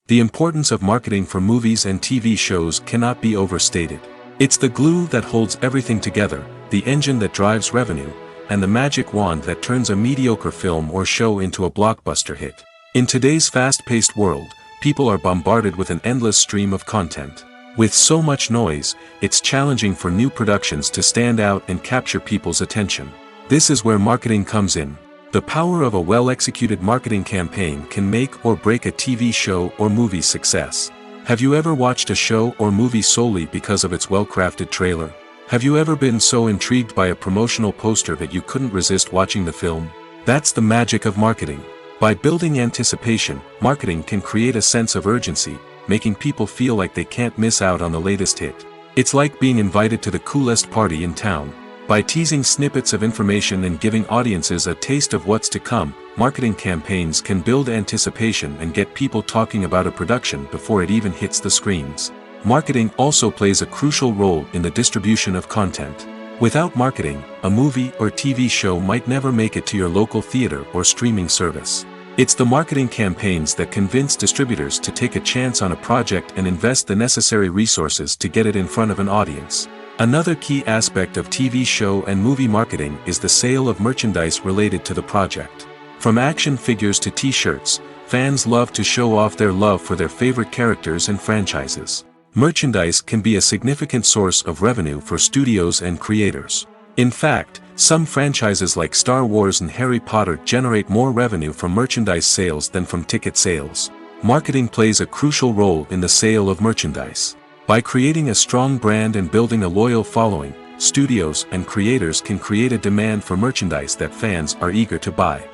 The importance of marketing for movies and TV shows cannot be overstated. It's the glue that holds everything together, the engine that drives revenue, and the magic wand that turns a mediocre film or show into a blockbuster hit. In today's fast-paced world, people are bombarded with an endless stream of content. With so much noise, it's challenging for new productions to stand out and capture people's attention. This is where marketing comes in. The power of a well-executed marketing campaign can make or break a TV show or movie's success. Have you ever watched a show or movie solely because of its well-crafted trailer? Have you ever been so intrigued by a promotional poster that you couldn't resist watching the film? That's the magic of marketing. By building anticipation, marketing can create a sense of urgency, making people feel like they can't miss out on the latest hit. It's like being invited to the coolest party in town. By teasing snippets of information and giving audiences a taste of what's to come, marketing campaigns can build anticipation and get people talking about a production before it even hits the screens. Marketing also plays a crucial role in the distribution of content. Without marketing, a movie or TV show might never make it to your local theater or streaming service. It's the marketing campaigns that convince distributors to take a chance on a project and invest the necessary resources to get it in front of an audience. Another key aspect of TV show and movie marketing is the sale of merchandise related to the project. From action figures to t-shirts, fans love to show off their love for their favorite characters and franchises. Merchandise can be a significant source of revenue for studios and creators. In fact, some franchises like Star Wars and Harry Potter generate more revenue from merchandise sales than from ticket sales. Marketing plays a crucial role in the sale of merchandise. By creating a strong brand and building a loyal following, studios and creators can create a demand for merchandise that fans are eager to buy.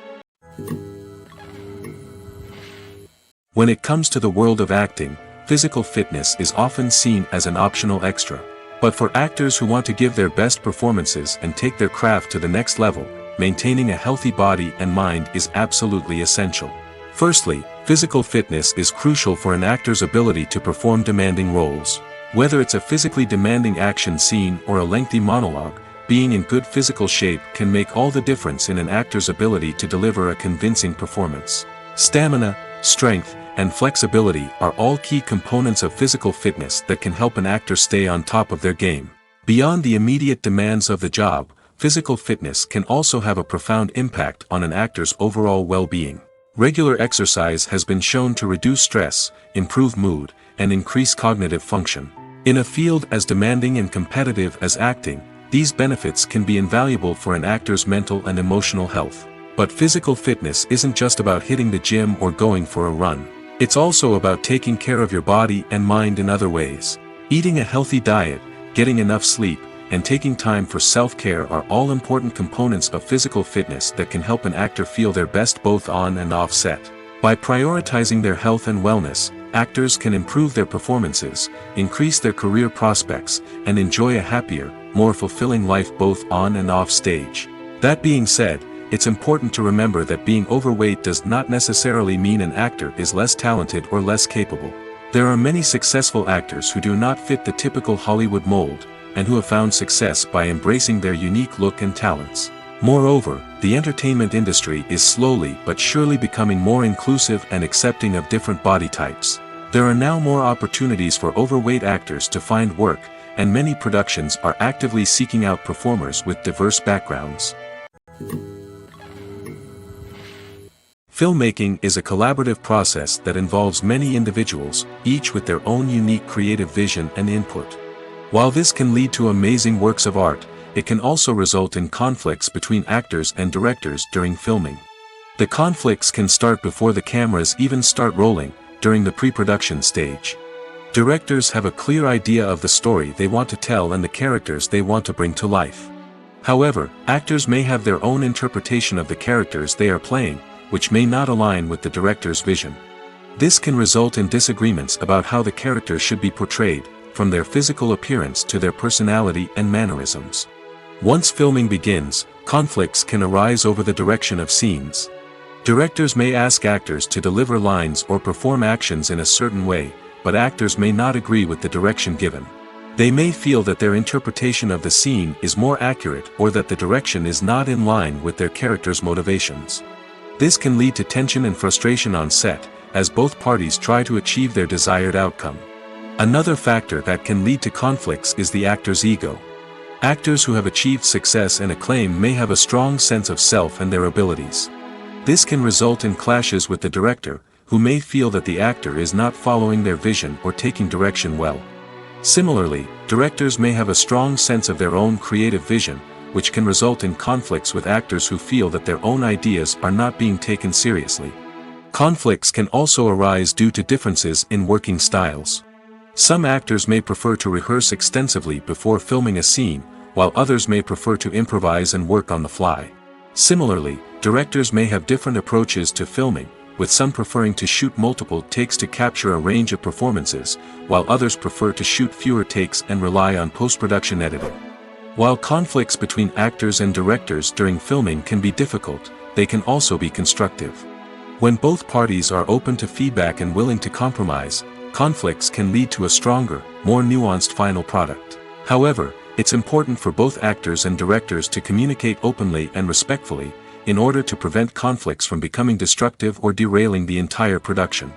When it comes to the world of acting, physical fitness is often seen as an optional extra. But for actors who want to give their best performances and take their craft to the next level, maintaining a healthy body and mind is absolutely essential. Firstly, physical fitness is crucial for an actor's ability to perform demanding roles. Whether it's a physically demanding action scene or a lengthy monologue, being in good physical shape can make all the difference in an actor's ability to deliver a convincing performance. Stamina, strength, and flexibility are all key components of physical fitness that can help an actor stay on top of their game. Beyond the immediate demands of the job, physical fitness can also have a profound impact on an actor's overall well-being. Regular exercise has been shown to reduce stress, improve mood, and increase cognitive function. In a field as demanding and competitive as acting, these benefits can be invaluable for an actor's mental and emotional health. But physical fitness isn't just about hitting the gym or going for a run. It's also about taking care of your body and mind in other ways. Eating a healthy diet, getting enough sleep, and taking time for self-care are all important components of physical fitness that can help an actor feel their best both on and off set. By prioritizing their health and wellness, actors can improve their performances, increase their career prospects, and enjoy a happier, more fulfilling life both on and off stage. That being said, it's important to remember that being overweight does not necessarily mean an actor is less talented or less capable. There are many successful actors who do not fit the typical Hollywood mold, and who have found success by embracing their unique look and talents. Moreover, the entertainment industry is slowly but surely becoming more inclusive and accepting of different body types. There are now more opportunities for overweight actors to find work, and many productions are actively seeking out performers with diverse backgrounds. Filmmaking is a collaborative process that involves many individuals, each with their own unique creative vision and input. While this can lead to amazing works of art, it can also result in conflicts between actors and directors during filming. The conflicts can start before the cameras even start rolling, during the pre-production stage. Directors have a clear idea of the story they want to tell and the characters they want to bring to life. However, actors may have their own interpretation of the characters they are playing, which may not align with the director's vision. This can result in disagreements about how the character should be portrayed, from their physical appearance to their personality and mannerisms. Once filming begins, conflicts can arise over the direction of scenes. Directors may ask actors to deliver lines or perform actions in a certain way, but actors may not agree with the direction given. They may feel that their interpretation of the scene is more accurate or that the direction is not in line with their character's motivations. This can lead to tension and frustration on set, as both parties try to achieve their desired outcome. Another factor that can lead to conflicts is the actor's ego. Actors who have achieved success and acclaim may have a strong sense of self and their abilities. This can result in clashes with the director, who may feel that the actor is not following their vision or taking direction well. Similarly, directors may have a strong sense of their own creative vision, which can result in conflicts with actors who feel that their own ideas are not being taken seriously. Conflicts can also arise due to differences in working styles. Some actors may prefer to rehearse extensively before filming a scene, while others may prefer to improvise and work on the fly. Similarly, directors may have different approaches to filming, with some preferring to shoot multiple takes to capture a range of performances, while others prefer to shoot fewer takes and rely on post-production editing. While conflicts between actors and directors during filming can be difficult, they can also be constructive. When both parties are open to feedback and willing to compromise, conflicts can lead to a stronger, more nuanced final product. However, it's important for both actors and directors to communicate openly and respectfully, in order to prevent conflicts from becoming destructive or derailing the entire production.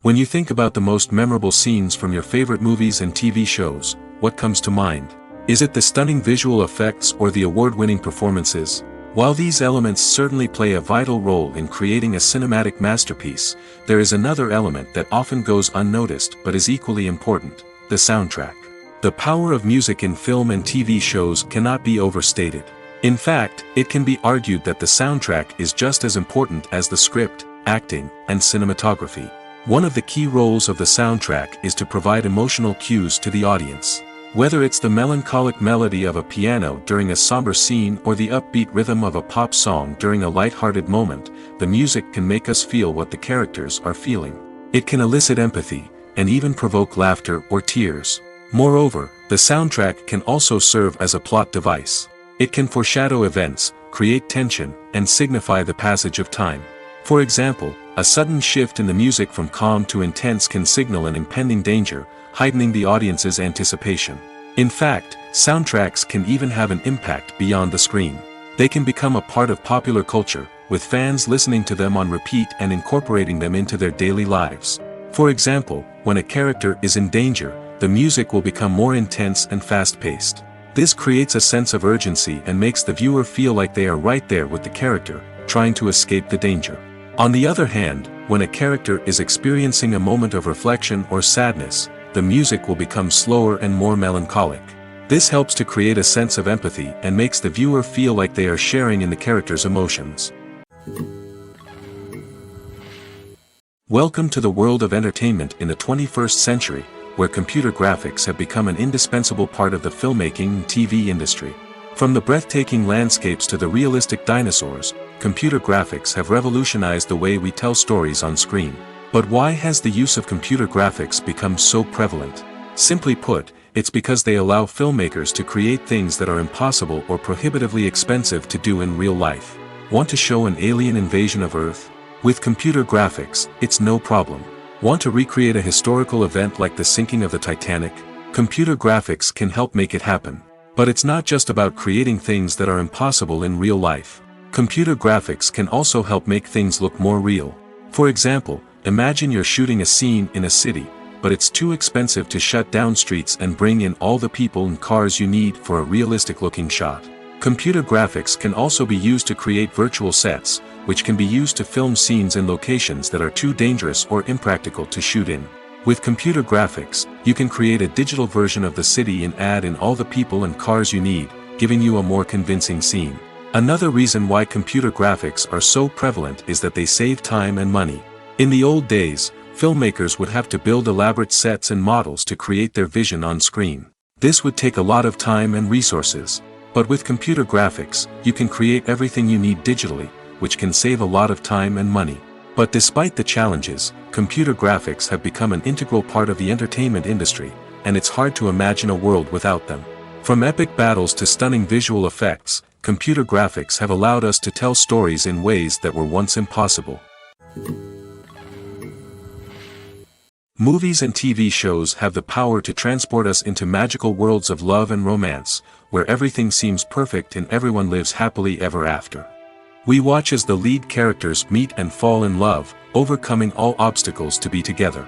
When you think about the most memorable scenes from your favorite movies and TV shows, what comes to mind? Is it the stunning visual effects or the award-winning performances? While these elements certainly play a vital role in creating a cinematic masterpiece, there is another element that often goes unnoticed but is equally important: the soundtrack. The power of music in film and TV shows cannot be overstated. In fact, it can be argued that the soundtrack is just as important as the script, acting, and cinematography. One of the key roles of the soundtrack is to provide emotional cues to the audience. Whether it's the melancholic melody of a piano during a somber scene or the upbeat rhythm of a pop song during a light-hearted moment, the music can make us feel what the characters are feeling. It can elicit empathy, and even provoke laughter or tears. Moreover, the soundtrack can also serve as a plot device. It can foreshadow events, create tension, and signify the passage of time. For example, a sudden shift in the music from calm to intense can signal an impending danger, heightening the audience's anticipation. In fact, soundtracks can even have an impact beyond the screen. They can become a part of popular culture, with fans listening to them on repeat and incorporating them into their daily lives. For example, when a character is in danger, the music will become more intense and fast-paced. This creates a sense of urgency and makes the viewer feel like they are right there with the character, trying to escape the danger. On the other hand, when a character is experiencing a moment of reflection or sadness, the music will become slower and more melancholic. This helps to create a sense of empathy and makes the viewer feel like they are sharing in the character's emotions. Welcome to the world of entertainment in the 21st century, where computer graphics have become an indispensable part of the filmmaking and TV industry. From the breathtaking landscapes to the realistic dinosaurs, computer graphics have revolutionized the way we tell stories on screen. But why has the use of computer graphics become so prevalent? Simply put, it's because they allow filmmakers to create things that are impossible or prohibitively expensive to do in real life. Want to show an alien invasion of Earth? With computer graphics, it's no problem. Want to recreate a historical event like the sinking of the Titanic? Computer graphics can help make it happen. But it's not just about creating things that are impossible in real life. Computer graphics can also help make things look more real. For example, imagine you're shooting a scene in a city, but it's too expensive to shut down streets and bring in all the people and cars you need for a realistic-looking shot. Computer graphics can also be used to create virtual sets, which can be used to film scenes in locations that are too dangerous or impractical to shoot in. With computer graphics, you can create a digital version of the city and add in all the people and cars you need, giving you a more convincing scene. Another reason why computer graphics are so prevalent is that they save time and money. In the old days, filmmakers would have to build elaborate sets and models to create their vision on screen. This would take a lot of time and resources. But with computer graphics, you can create everything you need digitally, which can save a lot of time and money. But despite the challenges, computer graphics have become an integral part of the entertainment industry, and it's hard to imagine a world without them. From epic battles to stunning visual effects, computer graphics have allowed us to tell stories in ways that were once impossible. Movies and TV shows have the power to transport us into magical worlds of love and romance, where everything seems perfect and everyone lives happily ever after. We watch as the lead characters meet and fall in love, overcoming all obstacles to be together.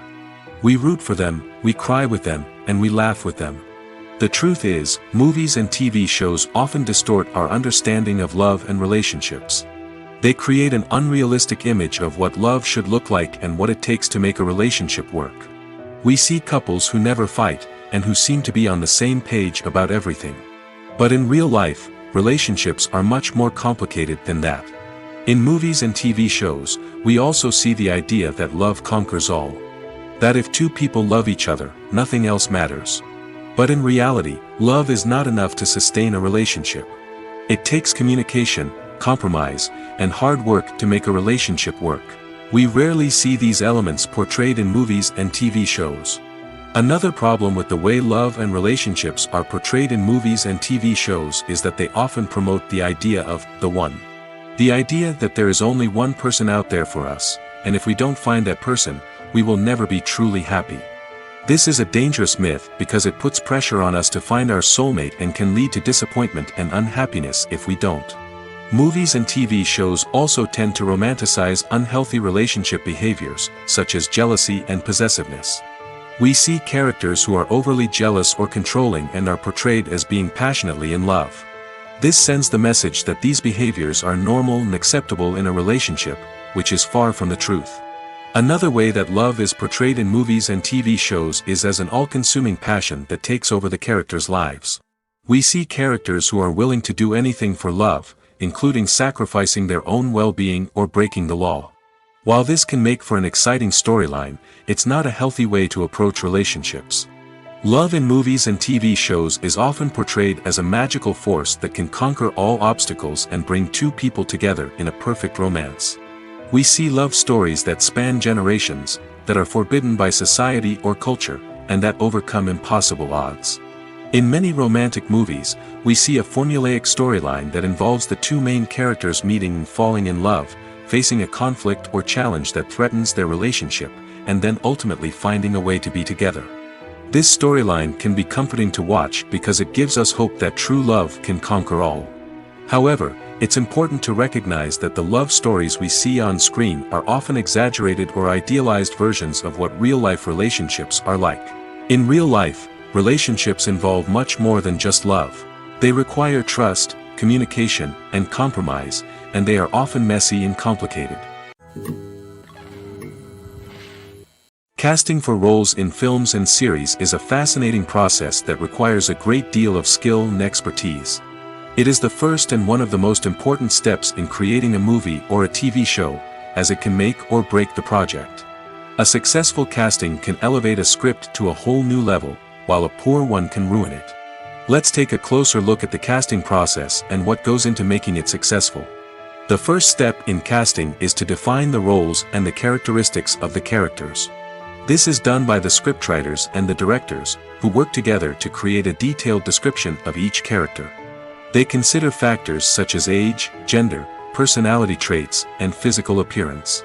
We root for them, we cry with them, and we laugh with them. The truth is, movies and TV shows often distort our understanding of love and relationships. They create an unrealistic image of what love should look like and what it takes to make a relationship work. We see couples who never fight, and who seem to be on the same page about everything. But in real life, relationships are much more complicated than that. In movies and TV shows, we also see the idea that love conquers all. That if two people love each other, nothing else matters. But in reality, love is not enough to sustain a relationship. It takes communication, compromise, and hard work to make a relationship work. We rarely see these elements portrayed in movies and TV shows. Another problem with the way love and relationships are portrayed in movies and TV shows is that they often promote the idea of the one. The idea that there is only one person out there for us, and if we don't find that person, we will never be truly happy. This is a dangerous myth because it puts pressure on us to find our soulmate and can lead to disappointment and unhappiness if we don't. Movies and TV shows also tend to romanticize unhealthy relationship behaviors, such as jealousy and possessiveness. We see characters who are overly jealous or controlling and are portrayed as being passionately in love. This sends the message that these behaviors are normal and acceptable in a relationship, which is far from the truth. Another way that love is portrayed in movies and TV shows is as an all-consuming passion that takes over the characters' lives. We see characters who are willing to do anything for love, including sacrificing their own well-being or breaking the law. While this can make for an exciting storyline, it's not a healthy way to approach relationships. Love in movies and TV shows is often portrayed as a magical force that can conquer all obstacles and bring two people together in a perfect romance. We see love stories that span generations, that are forbidden by society or culture, and that overcome impossible odds. In many romantic movies, we see a formulaic storyline that involves the two main characters meeting and falling in love, facing a conflict or challenge that threatens their relationship, and then ultimately finding a way to be together. This storyline can be comforting to watch because it gives us hope that true love can conquer all. However, it's important to recognize that the love stories we see on screen are often exaggerated or idealized versions of what real-life relationships are like. In real life, relationships involve much more than just love. They require trust, communication, and compromise, and they are often messy and complicated. Casting for roles in films and series is a fascinating process that requires a great deal of skill and expertise. It is the first and one of the most important steps in creating a movie or a TV show, as it can make or break the project. A successful casting can elevate a script to a whole new level, while a poor one can ruin it. Let's take a closer look at the casting process and what goes into making it successful. The first step in casting is to define the roles and the characteristics of the characters. This is done by the scriptwriters and the directors, who work together to create a detailed description of each character. They consider factors such as age, gender, personality traits, and physical appearance.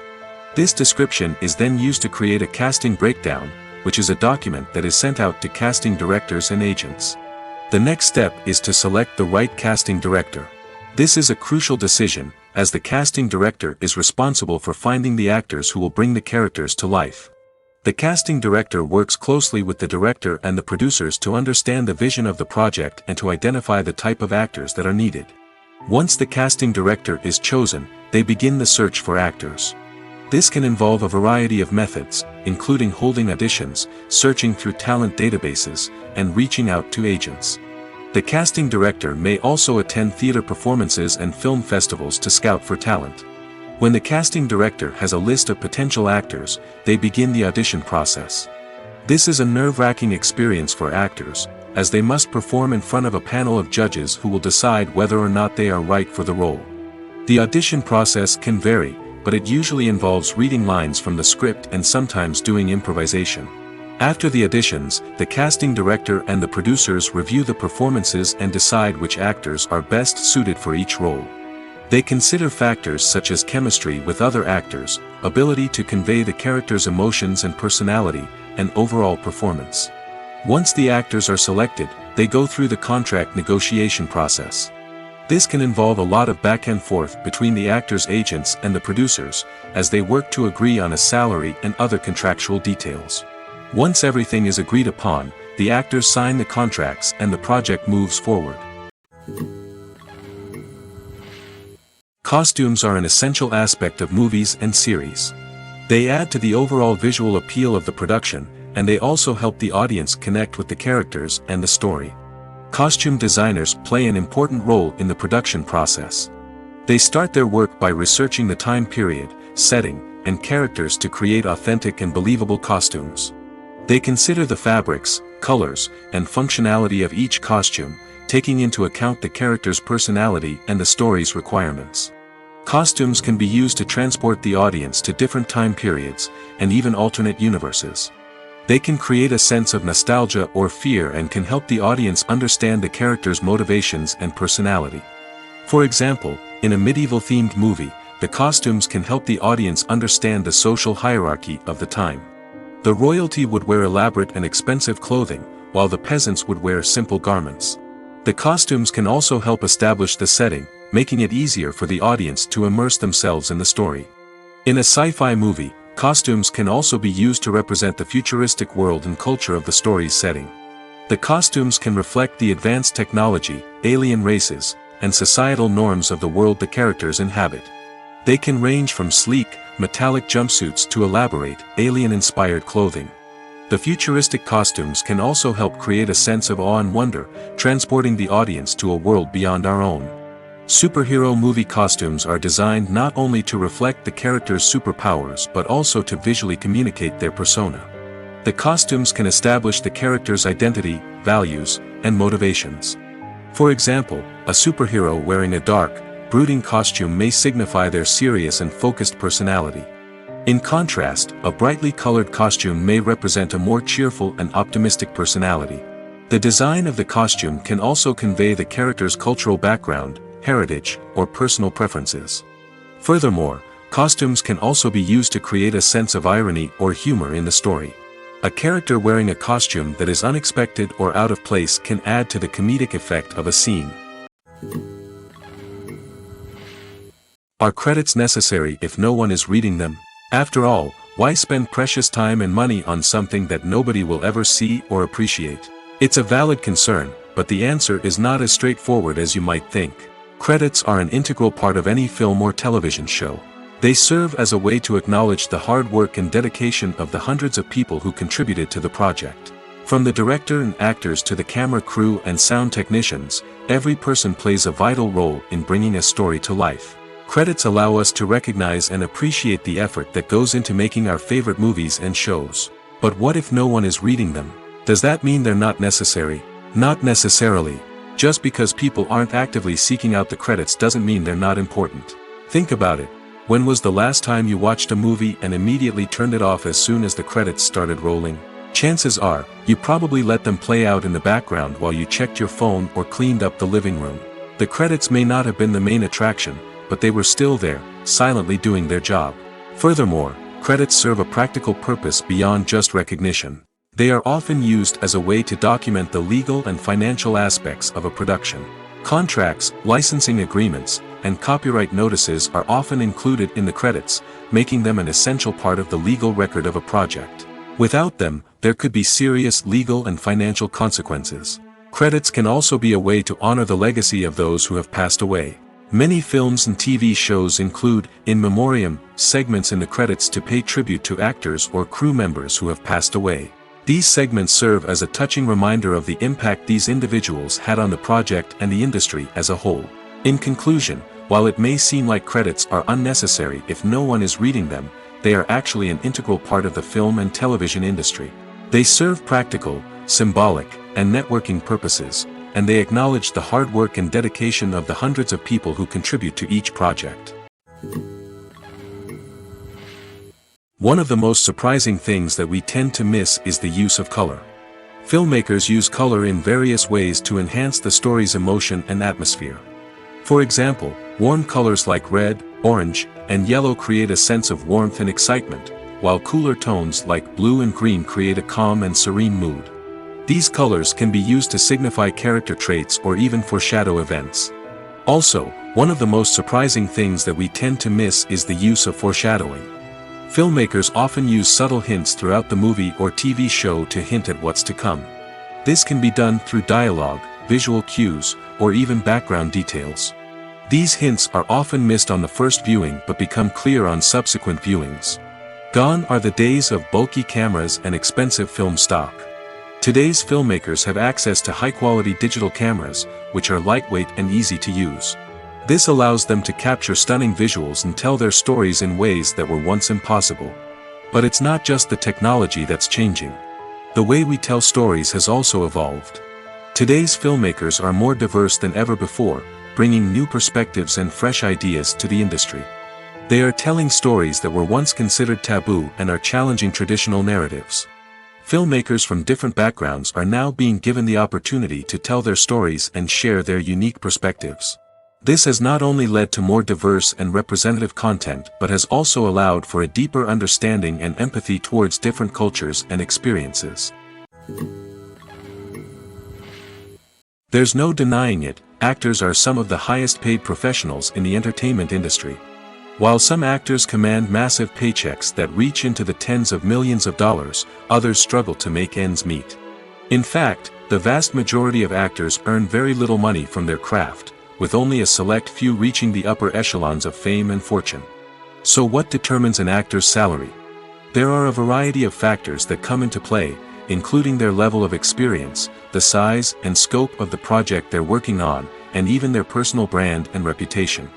This description is then used to create a casting breakdown, which is a document that is sent out to casting directors and agents. The next step is to select the right casting director. This is a crucial decision, as the casting director is responsible for finding the actors who will bring the characters to life. The casting director works closely with the director and the producers to understand the vision of the project and to identify the type of actors that are needed. Once the casting director is chosen, they begin the search for actors. This can involve a variety of methods, including holding auditions, searching through talent databases, and reaching out to agents. The casting director may also attend theater performances and film festivals to scout for talent. When the casting director has a list of potential actors, they begin the audition process. This is a nerve-wracking experience for actors, as they must perform in front of a panel of judges who will decide whether or not they are right for the role. The audition process can vary, but it usually involves reading lines from the script and sometimes doing improvisation. After the auditions, the casting director and the producers review the performances and decide which actors are best suited for each role. They consider factors such as chemistry with other actors, ability to convey the character's emotions and personality, and overall performance. Once the actors are selected, they go through the contract negotiation process. This can involve a lot of back and forth between the actors' agents and the producers, as they work to agree on a salary and other contractual details. Once everything is agreed upon, the actors sign the contracts and the project moves forward. Costumes are an essential aspect of movies and series. They add to the overall visual appeal of the production, and they also help the audience connect with the characters and the story. Costume designers play an important role in the production process. They start their work by researching the time period, setting, and characters to create authentic and believable costumes. They consider the fabrics, colors, and functionality of each costume, taking into account the character's personality and the story's requirements. Costumes can be used to transport the audience to different time periods, and even alternate universes. They can create a sense of nostalgia or fear and can help the audience understand the character's motivations and personality. For example, in a medieval-themed movie, the costumes can help the audience understand the social hierarchy of the time. The royalty would wear elaborate and expensive clothing, while the peasants would wear simple garments. The costumes can also help establish the setting, making it easier for the audience to immerse themselves in the story. In a sci-fi movie, costumes can also be used to represent the futuristic world and culture of the story's setting. The costumes can reflect the advanced technology, alien races, and societal norms of the world the characters inhabit. They can range from sleek, metallic jumpsuits to elaborate, alien-inspired clothing. The futuristic costumes can also help create a sense of awe and wonder, transporting the audience to a world beyond our own. Superhero movie costumes are designed not only to reflect the character's superpowers but also to visually communicate their persona. The costumes can establish the character's identity, values, and motivations. For example, a superhero wearing a dark, brooding costume may signify their serious and focused personality. In contrast, a brightly colored costume may represent a more cheerful and optimistic personality. The design of the costume can also convey the character's cultural background, heritage, or personal preferences. Furthermore, costumes can also be used to create a sense of irony or humor in the story. A character wearing a costume that is unexpected or out of place can add to the comedic effect of a scene. Are credits necessary if no one is reading them? After all, why spend precious time and money on something that nobody will ever see or appreciate? It's a valid concern, but the answer is not as straightforward as you might think. Credits are an integral part of any film or television show. They serve as a way to acknowledge the hard work and dedication of the hundreds of people who contributed to the project. From the director and actors to the camera crew and sound technicians, every person plays a vital role in bringing a story to life. Credits allow us to recognize and appreciate the effort that goes into making our favorite movies and shows. But what if no one is reading them? Does that mean they're not necessary? Not necessarily. Just because people aren't actively seeking out the credits doesn't mean they're not important. Think about it. When was the last time you watched a movie and immediately turned it off as soon as the credits started rolling? Chances are, you probably let them play out in the background while you checked your phone or cleaned up the living room. The credits may not have been the main attraction, but they were still there, silently doing their job. Furthermore, credits serve a practical purpose beyond just recognition. They are often used as a way to document the legal and financial aspects of a production. Contracts, licensing agreements, and copyright notices are often included in the credits, making them an essential part of the legal record of a project. Without them, there could be serious legal and financial consequences. Credits can also be a way to honor the legacy of those who have passed away. Many films and TV shows include, in memoriam, segments in the credits to pay tribute to actors or crew members who have passed away. These segments serve as a touching reminder of the impact these individuals had on the project and the industry as a whole. In conclusion, while it may seem like credits are unnecessary if no one is reading them, they are actually an integral part of the film and television industry. They serve practical, symbolic, and networking purposes, and they acknowledge the hard work and dedication of the hundreds of people who contribute to each project. One of the most surprising things that we tend to miss is the use of color. Filmmakers use color in various ways to enhance the story's emotion and atmosphere. For example, warm colors like red, orange, and yellow create a sense of warmth and excitement, while cooler tones like blue and green create a calm and serene mood. These colors can be used to signify character traits or even foreshadow events. Also, one of the most surprising things that we tend to miss is the use of foreshadowing. Filmmakers often use subtle hints throughout the movie or TV show to hint at what's to come. This can be done through dialogue, visual cues, or even background details. These hints are often missed on the first viewing but become clear on subsequent viewings. Gone are the days of bulky cameras and expensive film stock. Today's filmmakers have access to high-quality digital cameras, which are lightweight and easy to use. This allows them to capture stunning visuals and tell their stories in ways that were once impossible. But it's not just the technology that's changing. The way we tell stories has also evolved. Today's filmmakers are more diverse than ever before, bringing new perspectives and fresh ideas to the industry. They are telling stories that were once considered taboo and are challenging traditional narratives. Filmmakers from different backgrounds are now being given the opportunity to tell their stories and share their unique perspectives. This has not only led to more diverse and representative content but has also allowed for a deeper understanding and empathy towards different cultures and experiences. There's no denying it, actors are some of the highest paid professionals in the entertainment industry. While some actors command massive paychecks that reach into the tens of millions of dollars, others struggle to make ends meet. In fact, the vast majority of actors earn very little money from their craft, with only a select few reaching the upper echelons of fame and fortune. So what determines an actor's salary? There are a variety of factors that come into play, including their level of experience, the size and scope of the project they're working on, and even their personal brand and reputation.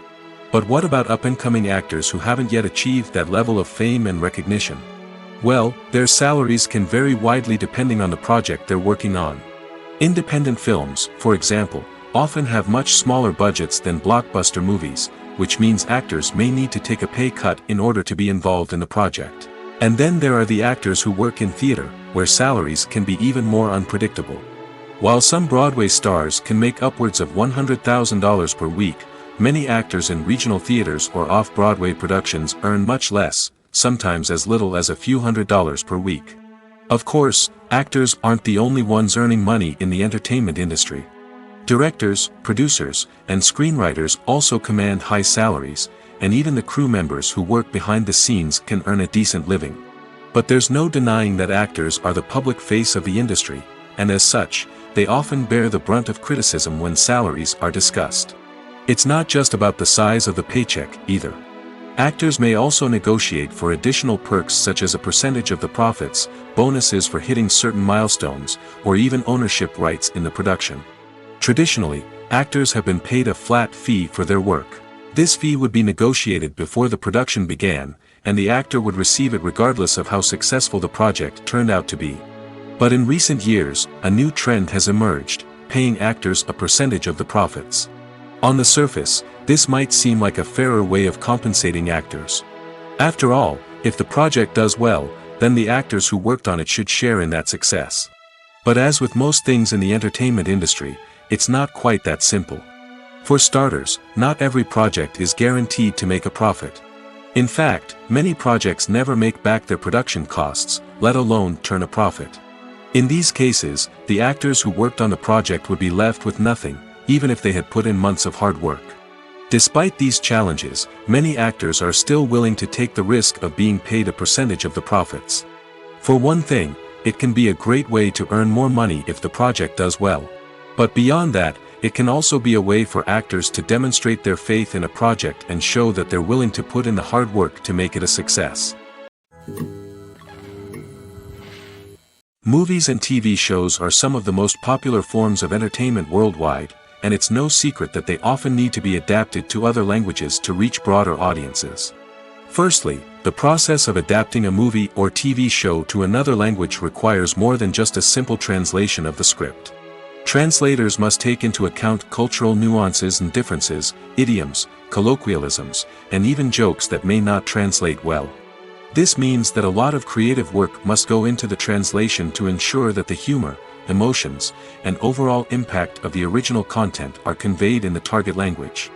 But what about up-and-coming actors who haven't yet achieved that level of fame and recognition? Well, their salaries can vary widely depending on the project they're working on. Independent films, for example, often have much smaller budgets than blockbuster movies, which means actors may need to take a pay cut in order to be involved in the project. And then there are the actors who work in theater, where salaries can be even more unpredictable. While some Broadway stars can make upwards of $100,000 per week, many actors in regional theaters or off-Broadway productions earn much less, sometimes as little as a few $100s per week. Of course, actors aren't the only ones earning money in the entertainment industry. Directors, producers, and screenwriters also command high salaries, and even the crew members who work behind the scenes can earn a decent living. But there's no denying that actors are the public face of the industry, and as such, they often bear the brunt of criticism when salaries are discussed. It's not just about the size of the paycheck, either. Actors may also negotiate for additional perks such as a percentage of the profits, bonuses for hitting certain milestones, or even ownership rights in the production. Traditionally, actors have been paid a flat fee for their work. This fee would be negotiated before the production began, and the actor would receive it regardless of how successful the project turned out to be. But in recent years, a new trend has emerged, paying actors a percentage of the profits. On the surface, this might seem like a fairer way of compensating actors. After all, if the project does well, then the actors who worked on it should share in that success. But as with most things in the entertainment industry, it's not quite that simple. For starters, not every project is guaranteed to make a profit. In fact, many projects never make back their production costs, let alone turn a profit. In these cases, the actors who worked on the project would be left with nothing, even if they had put in months of hard work. Despite these challenges, many actors are still willing to take the risk of being paid a percentage of the profits. For one thing, it can be a great way to earn more money if the project does well. But beyond that, it can also be a way for actors to demonstrate their faith in a project and show that they're willing to put in the hard work to make it a success. Movies and TV shows are some of the most popular forms of entertainment worldwide, and it's no secret that they often need to be adapted to other languages to reach broader audiences. Firstly, the process of adapting a movie or TV show to another language requires more than just a simple translation of the script. Translators must take into account cultural nuances and differences, idioms, colloquialisms, and even jokes that may not translate well. This means that a lot of creative work must go into the translation to ensure that the humor, emotions, and overall impact of the original content are conveyed in the target language.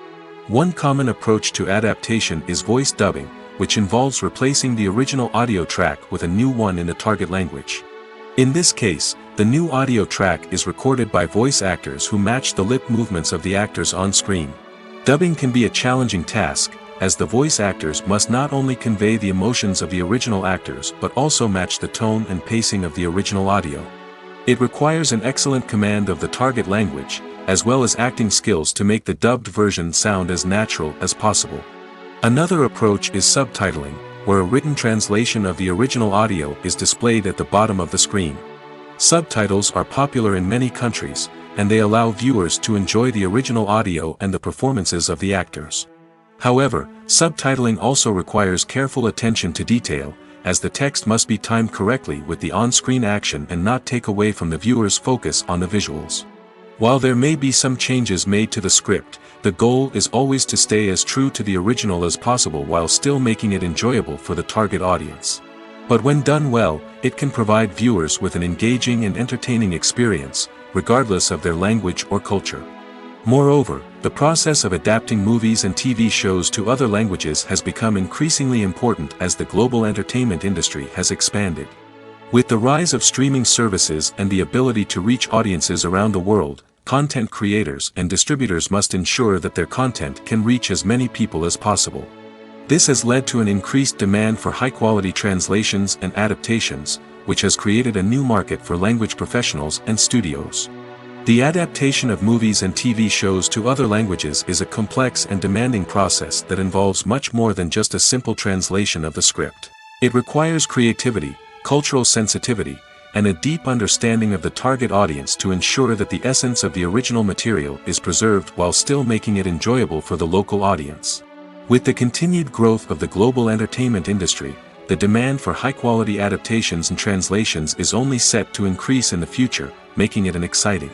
One common approach to adaptation is voice dubbing, which involves replacing the original audio track with a new one in the target language. In this case, the new audio track is recorded by voice actors who match the lip movements of the actors on screen. Dubbing can be a challenging task, as the voice actors must not only convey the emotions of the original actors but also match the tone and pacing of the original audio. It requires an excellent command of the target language, as well as acting skills to make the dubbed version sound as natural as possible. Another approach is subtitling, where a written translation of the original audio is displayed at the bottom of the screen. Subtitles are popular in many countries, and they allow viewers to enjoy the original audio and the performances of the actors. However, subtitling also requires careful attention to detail, as the text must be timed correctly with the on-screen action and not take away from the viewer's focus on the visuals. While there may be some changes made to the script, the goal is always to stay as true to the original as possible while still making it enjoyable for the target audience. But when done well, it can provide viewers with an engaging and entertaining experience, regardless of their language or culture. Moreover, the process of adapting movies and TV shows to other languages has become increasingly important as the global entertainment industry has expanded. With the rise of streaming services and the ability to reach audiences around the world, content creators and distributors must ensure that their content can reach as many people as possible. This has led to an increased demand for high-quality translations and adaptations, which has created a new market for language professionals and studios. The adaptation of movies and TV shows to other languages is a complex and demanding process that involves much more than just a simple translation of the script. It requires creativity, cultural sensitivity, and a deep understanding of the target audience to ensure that the essence of the original material is preserved while still making it enjoyable for the local audience. With the continued growth of the global entertainment industry, the demand for high-quality adaptations and translations is only set to increase in the future, making it exciting.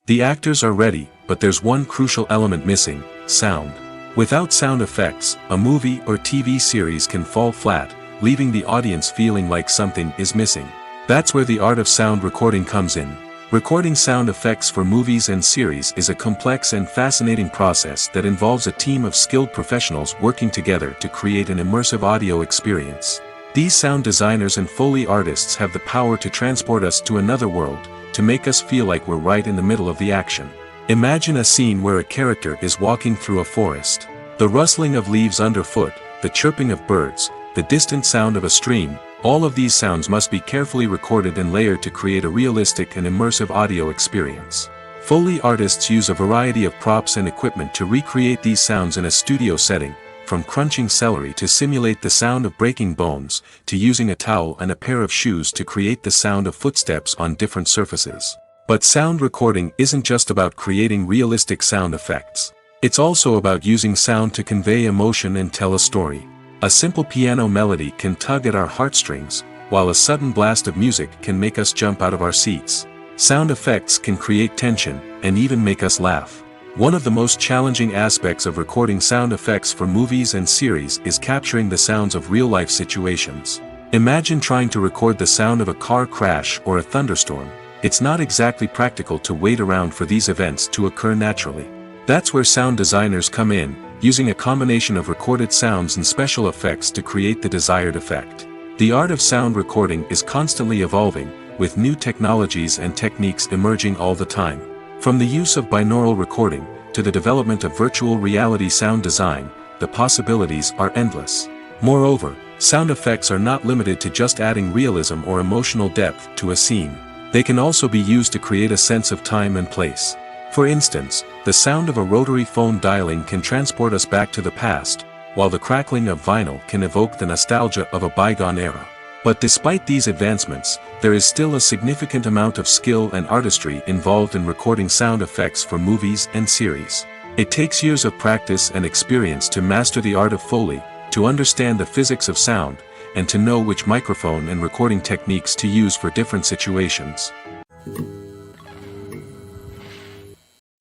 The actors are ready, but there's one crucial element missing: sound. Without sound effects, a movie or TV series can fall flat, leaving the audience feeling like something is missing. That's where the art of sound recording comes in. Recording sound effects for movies and series is a complex and fascinating process that involves a team of skilled professionals working together to create an immersive audio experience. These sound designers and Foley artists have the power to transport us to another world, to make us feel like we're right in the middle of the action. Imagine a scene where a character is walking through a forest. The rustling of leaves underfoot, the chirping of birds, the distant sound of a stream, all of these sounds must be carefully recorded and layered to create a realistic and immersive audio experience. Foley artists use a variety of props and equipment to recreate these sounds in a studio setting, from crunching celery to simulate the sound of breaking bones, to using a towel and a pair of shoes to create the sound of footsteps on different surfaces. But sound recording isn't just about creating realistic sound effects. It's also about using sound to convey emotion and tell a story. A simple piano melody can tug at our heartstrings, while a sudden blast of music can make us jump out of our seats. Sound effects can create tension, and even make us laugh. One of the most challenging aspects of recording sound effects for movies and series is capturing the sounds of real-life situations. Imagine trying to record the sound of a car crash or a thunderstorm. It's not exactly practical to wait around for these events to occur naturally. That's where sound designers come in, using a combination of recorded sounds and special effects to create the desired effect. The art of sound recording is constantly evolving, with new technologies and techniques emerging all the time. From the use of binaural recording, to the development of virtual reality sound design, the possibilities are endless. Moreover, sound effects are not limited to just adding realism or emotional depth to a scene. They can also be used to create a sense of time and place. For instance, the sound of a rotary phone dialing can transport us back to the past, while the crackling of vinyl can evoke the nostalgia of a bygone era. But despite these advancements, there is still a significant amount of skill and artistry involved in recording sound effects for movies and series. It takes years of practice and experience to master the art of Foley, to understand the physics of sound, and to know which microphone and recording techniques to use for different situations.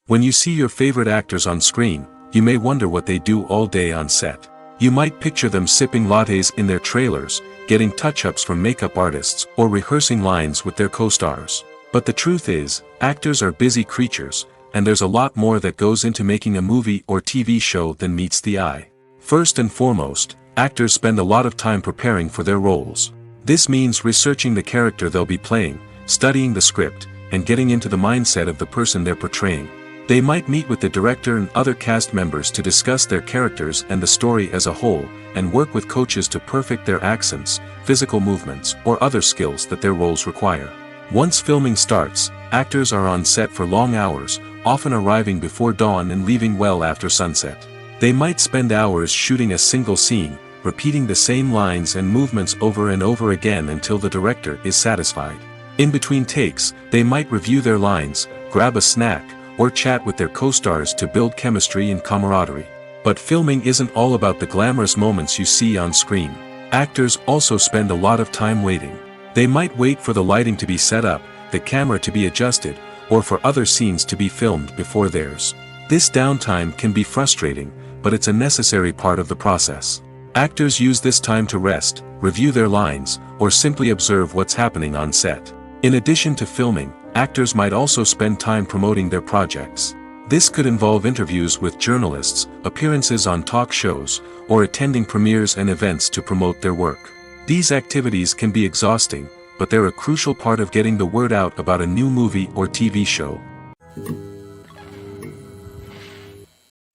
When you see your favorite actors on screen, you may wonder what they do all day on set. You might picture them sipping lattes in their trailers, getting touch-ups from makeup artists, or rehearsing lines with their co-stars. But the truth is, actors are busy creatures, and there's a lot more that goes into making a movie or TV show than meets the eye. First and foremost, actors spend a lot of time preparing for their roles. This means researching the character they'll be playing, studying the script, and getting into the mindset of the person they're portraying. They might meet with the director and other cast members to discuss their characters and the story as a whole, and work with coaches to perfect their accents, physical movements, or other skills that their roles require. Once filming starts, actors are on set for long hours, often arriving before dawn and leaving well after sunset. They might spend hours shooting a single scene, repeating the same lines and movements over and over again until the director is satisfied. In between takes, they might review their lines, grab a snack, or chat with their co-stars to build chemistry and camaraderie. But filming isn't all about the glamorous moments you see on screen. Actors also spend a lot of time waiting. They might wait for the lighting to be set up, the camera to be adjusted, or for other scenes to be filmed before theirs. This downtime can be frustrating, but it's a necessary part of the process. Actors use this time to rest, review their lines, or simply observe what's happening on set. In addition to filming, actors might also spend time promoting their projects. This could involve interviews with journalists, appearances on talk shows, or attending premieres and events to promote their work. These activities can be exhausting, but they're a crucial part of getting the word out about a new movie or TV show.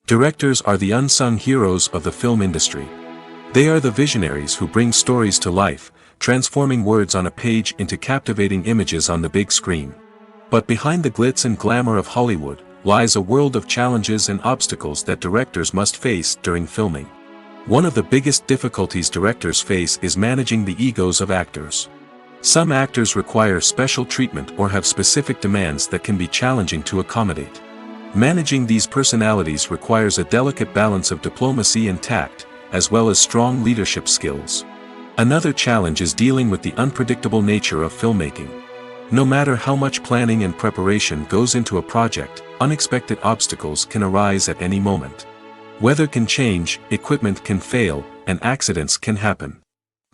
Directors are the unsung heroes of the film industry. They are the visionaries who bring stories to life, transforming words on a page into captivating images on the big screen. But behind the glitz and glamour of Hollywood lies a world of challenges and obstacles that directors must face during filming. One of the biggest difficulties directors face is managing the egos of actors. Some actors require special treatment or have specific demands that can be challenging to accommodate. Managing these personalities requires a delicate balance of diplomacy and tact, as well as strong leadership skills. Another challenge is dealing with the unpredictable nature of filmmaking. No matter how much planning and preparation goes into a project, unexpected obstacles can arise at any moment. Weather can change, equipment can fail, and accidents can happen.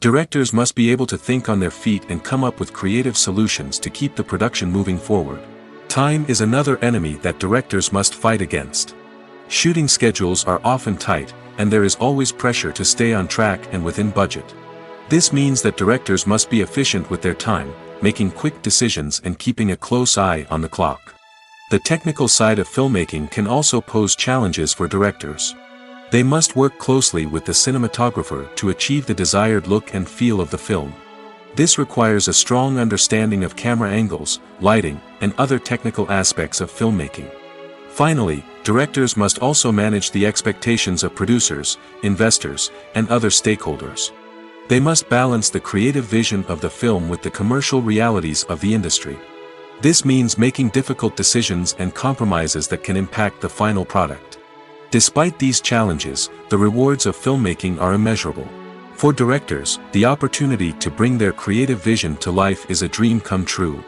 Directors must be able to think on their feet and come up with creative solutions to keep the production moving forward. Time is another enemy that directors must fight against. Shooting schedules are often tight, and there is always pressure to stay on track and within budget. This means that directors must be efficient with their time, making quick decisions and keeping a close eye on the clock. The technical side of filmmaking can also pose challenges for directors. They must work closely with the cinematographer to achieve the desired look and feel of the film. This requires a strong understanding of camera angles, lighting, and other technical aspects of filmmaking. Finally, directors must also manage the expectations of producers, investors, and other stakeholders. They must balance the creative vision of the film with the commercial realities of the industry. This means making difficult decisions and compromises that can impact the final product. Despite these challenges, the rewards of filmmaking are immeasurable. For directors, the opportunity to bring their creative vision to life is a dream come true.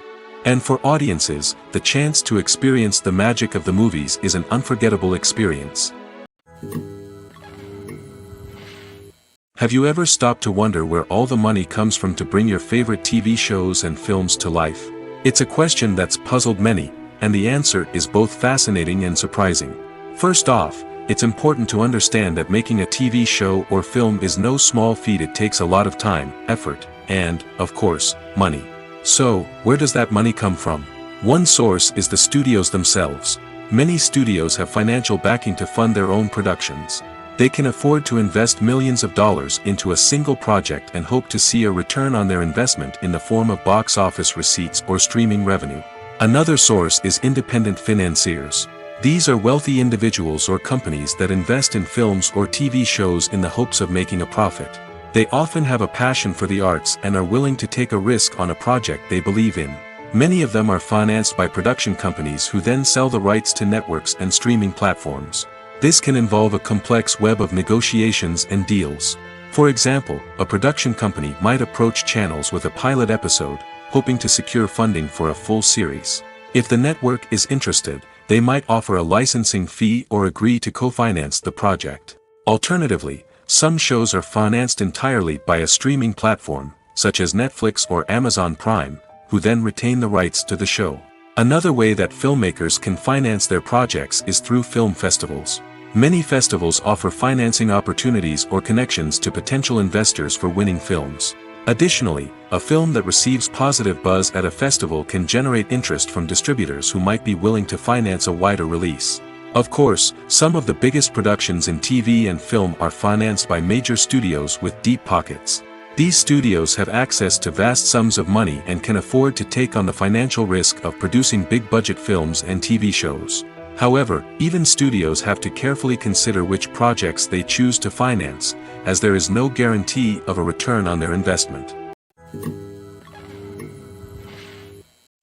And for audiences, the chance to experience the magic of the movies is an unforgettable experience. Have you ever stopped to wonder where all the money comes from to bring your favorite TV shows and films to life? It's a question that's puzzled many, and the answer is both fascinating and surprising. First off, it's important to understand that making a TV show or film is no small feat. It takes a lot of time, effort, and, of course, money. So, where does that money come from? One source is the studios themselves. Many studios have financial backing to fund their own productions. They can afford to invest millions of dollars into a single project and hope to see a return on their investment in the form of box office receipts or streaming revenue. Another source is independent financiers. These are wealthy individuals or companies that invest in films or TV shows in the hopes of making a profit. They often have a passion for the arts and are willing to take a risk on a project they believe in. Many of them are financed by production companies who then sell the rights to networks and streaming platforms. This can involve a complex web of negotiations and deals. For example, a production company might approach channels with a pilot episode, hoping to secure funding for a full series. If the network is interested, they might offer a licensing fee or agree to co-finance the project. Alternatively, some shows are financed entirely by a streaming platform, such as Netflix or Amazon Prime, who then retain the rights to the show. Another way that filmmakers can finance their projects is through film festivals. Many festivals offer financing opportunities or connections to potential investors for winning films. Additionally, a film that receives positive buzz at a festival can generate interest from distributors who might be willing to finance a wider release. Of course, some of the biggest productions in TV and film are financed by major studios with deep pockets. These studios have access to vast sums of money and can afford to take on the financial risk of producing big-budget films and TV shows. However, even studios have to carefully consider which projects they choose to finance, as there is no guarantee of a return on their investment.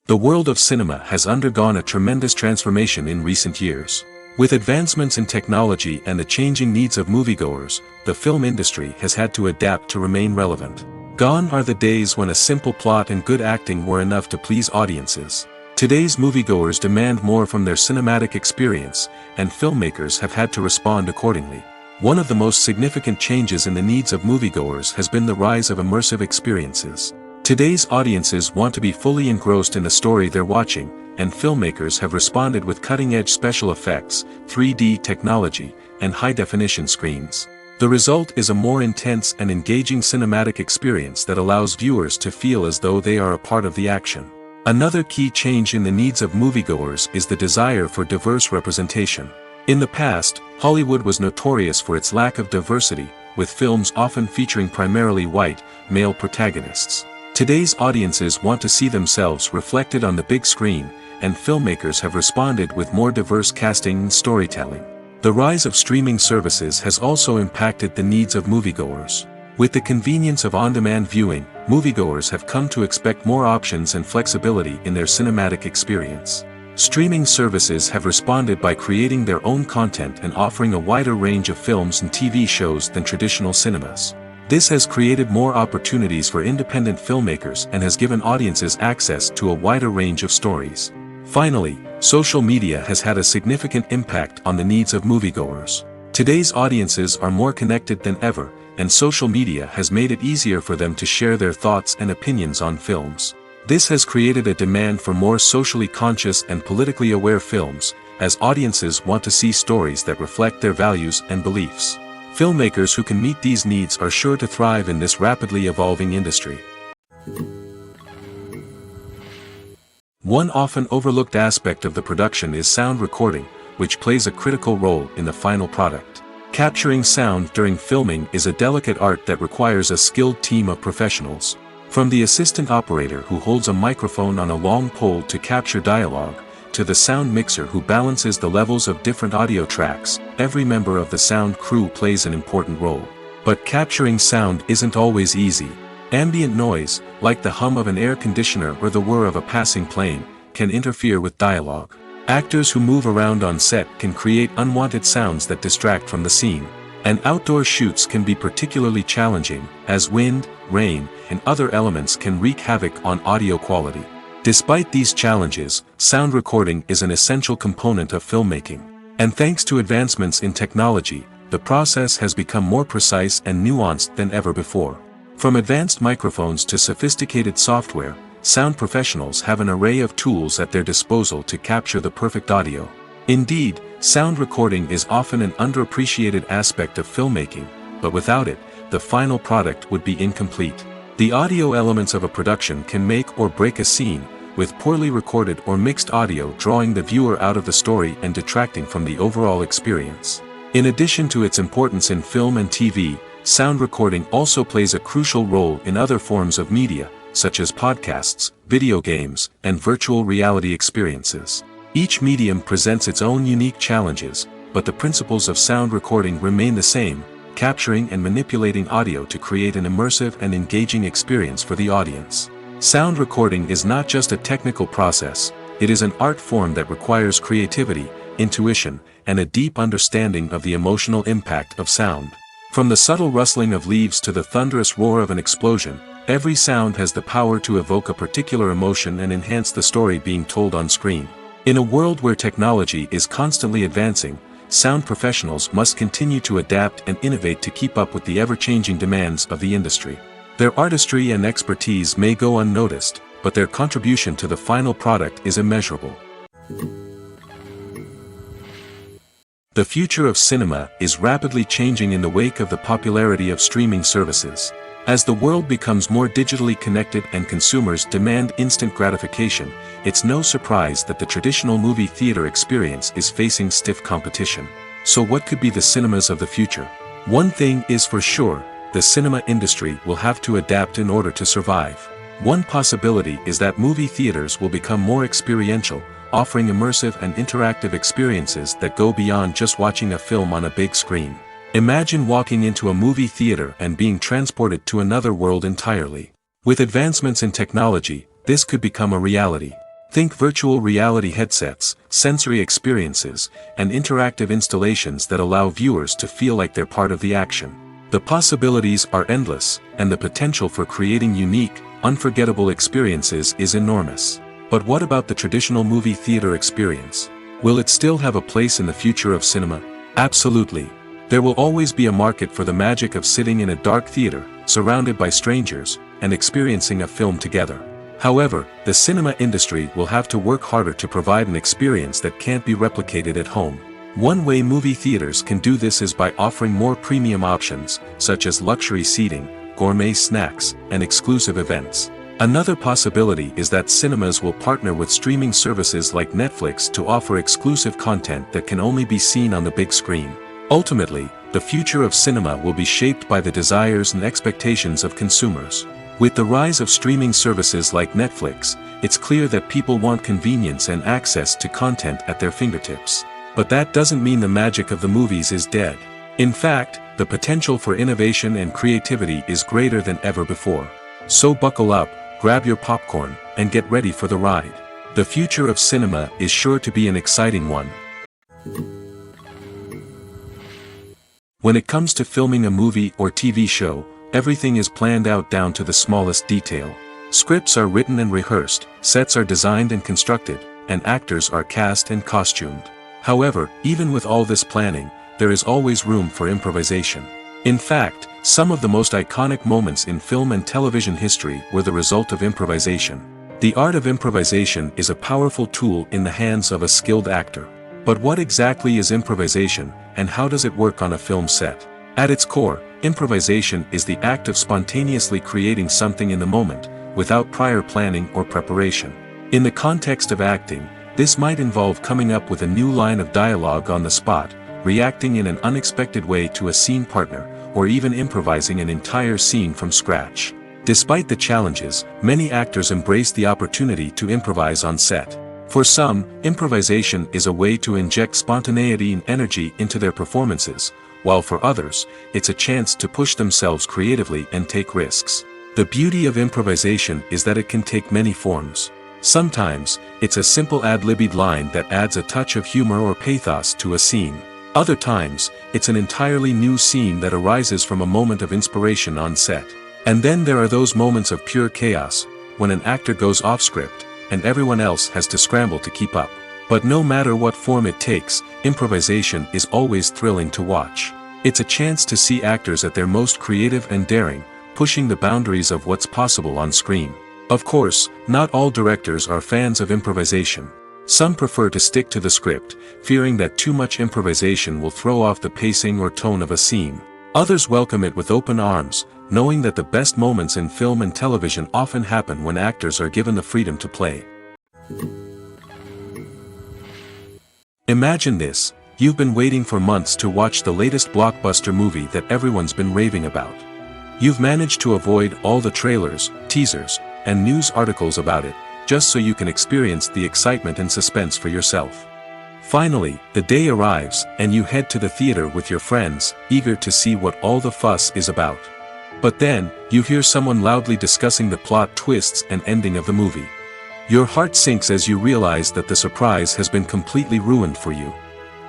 The world of cinema has undergone a tremendous transformation in recent years. With advancements in technology and the changing needs of moviegoers, the film industry has had to adapt to remain relevant. Gone are the days when a simple plot and good acting were enough to please audiences. Today's moviegoers demand more from their cinematic experience, and filmmakers have had to respond accordingly. One of the most significant changes in the needs of moviegoers has been the rise of immersive experiences. Today's audiences want to be fully engrossed in the story they're watching, and filmmakers have responded with cutting-edge special effects, 3D technology, and high-definition screens. The result is a more intense and engaging cinematic experience that allows viewers to feel as though they are a part of the action. Another key change in the needs of moviegoers is the desire for diverse representation. In the past, Hollywood was notorious for its lack of diversity, with films often featuring primarily white, male protagonists. Today's audiences want to see themselves reflected on the big screen, and filmmakers have responded with more diverse casting and storytelling. The rise of streaming services has also impacted the needs of moviegoers. With the convenience of on-demand viewing, moviegoers have come to expect more options and flexibility in their cinematic experience. Streaming services have responded by creating their own content and offering a wider range of films and TV shows than traditional cinemas. This has created more opportunities for independent filmmakers and has given audiences access to a wider range of stories. Finally, social media has had a significant impact on the needs of moviegoers. Today's audiences are more connected than ever, and social media has made it easier for them to share their thoughts and opinions on films. This has created a demand for more socially conscious and politically aware films, as audiences want to see stories that reflect their values and beliefs. Filmmakers who can meet these needs are sure to thrive in this rapidly evolving industry. One often overlooked aspect of the production is sound recording, which plays a critical role in the final product. Capturing sound during filming is a delicate art that requires a skilled team of professionals. From the assistant operator who holds a microphone on a long pole to capture dialogue, to the sound mixer who balances the levels of different audio tracks, every member of the sound crew plays an important role. But capturing sound isn't always easy. Ambient noise, like the hum of an air conditioner or the whir of a passing plane, can interfere with dialogue. Actors who move around on set can create unwanted sounds that distract from the scene. And outdoor shoots can be particularly challenging, as wind, rain, and other elements can wreak havoc on audio quality. Despite these challenges, sound recording is an essential component of filmmaking. And thanks to advancements in technology, the process has become more precise and nuanced than ever before. From advanced microphones to sophisticated software, sound professionals have an array of tools at their disposal to capture the perfect audio. Indeed, sound recording is often an underappreciated aspect of filmmaking, but without it, the final product would be incomplete. The audio elements of a production can make or break a scene, with poorly recorded or mixed audio drawing the viewer out of the story and detracting from the overall experience. In addition to its importance in film and TV, sound recording also plays a crucial role in other forms of media, such as podcasts, video games, and virtual reality experiences. Each medium presents its own unique challenges, but the principles of sound recording remain the same, capturing and manipulating audio to create an immersive and engaging experience for the audience. Sound recording is not just a technical process, it is an art form that requires creativity, intuition, and a deep understanding of the emotional impact of sound. From the subtle rustling of leaves to the thunderous roar of an explosion, every sound has the power to evoke a particular emotion and enhance the story being told on screen. In a world where technology is constantly advancing, sound professionals must continue to adapt and innovate to keep up with the ever-changing demands of the industry. Their artistry and expertise may go unnoticed, but their contribution to the final product is immeasurable. The future of cinema is rapidly changing in the wake of the popularity of streaming services. As the world becomes more digitally connected and consumers demand instant gratification, it's no surprise that the traditional movie theater experience is facing stiff competition. So what could be the cinemas of the future? One thing is for sure, the cinema industry will have to adapt in order to survive. One possibility is that movie theaters will become more experiential, offering immersive and interactive experiences that go beyond just watching a film on a big screen. Imagine walking into a movie theater and being transported to another world entirely. With advancements in technology, this could become a reality. Think virtual reality headsets, sensory experiences, and interactive installations that allow viewers to feel like they're part of the action. The possibilities are endless, and the potential for creating unique, unforgettable experiences is enormous. But what about the traditional movie theater experience? Will it still have a place in the future of cinema? Absolutely. There will always be a market for the magic of sitting in a dark theater, surrounded by strangers, and experiencing a film together. However, the cinema industry will have to work harder to provide an experience that can't be replicated at home. One way movie theaters can do this is by offering more premium options, such as luxury seating, gourmet snacks, and exclusive events. Another possibility is that cinemas will partner with streaming services like Netflix to offer exclusive content that can only be seen on the big screen. Ultimately, the future of cinema will be shaped by the desires and expectations of consumers. With the rise of streaming services like Netflix, it's clear that people want convenience and access to content at their fingertips. But that doesn't mean the magic of the movies is dead. In fact, the potential for innovation and creativity is greater than ever before. So buckle up, grab your popcorn, and get ready for the ride. The future of cinema is sure to be an exciting one. When it comes to filming a movie or TV show, everything is planned out down to the smallest detail. Scripts are written and rehearsed, sets are designed and constructed, and actors are cast and costumed. However, even with all this planning, there is always room for improvisation. In fact, some of the most iconic moments in film and television history were the result of improvisation. The art of improvisation is a powerful tool in the hands of a skilled actor. But what exactly is improvisation, and how does it work on a film set? At its core, improvisation is the act of spontaneously creating something in the moment, without prior planning or preparation. In the context of acting, this might involve coming up with a new line of dialogue on the spot, reacting in an unexpected way to a scene partner, or even improvising an entire scene from scratch. Despite the challenges, many actors embrace the opportunity to improvise on set. For some, improvisation is a way to inject spontaneity and energy into their performances, while for others, it's a chance to push themselves creatively and take risks. The beauty of improvisation is that it can take many forms. Sometimes, it's a simple ad-libbed line that adds a touch of humor or pathos to a scene. Other times, it's an entirely new scene that arises from a moment of inspiration on set. And then there are those moments of pure chaos, when an actor goes off script, and everyone else has to scramble to keep up. But no matter what form it takes, improvisation is always thrilling to watch. It's a chance to see actors at their most creative and daring, pushing the boundaries of what's possible on screen. Of course, not all directors are fans of improvisation. Some prefer to stick to the script, fearing that too much improvisation will throw off the pacing or tone of a scene. Others welcome it with open arms, knowing that the best moments in film and television often happen when actors are given the freedom to play. Imagine this: you've been waiting for months to watch the latest blockbuster movie that everyone's been raving about. You've managed to avoid all the trailers, teasers, and news articles about it, just so you can experience the excitement and suspense for yourself. Finally, the day arrives, and you head to the theater with your friends, eager to see what all the fuss is about. But then, you hear someone loudly discussing the plot twists and ending of the movie. Your heart sinks as you realize that the surprise has been completely ruined for you.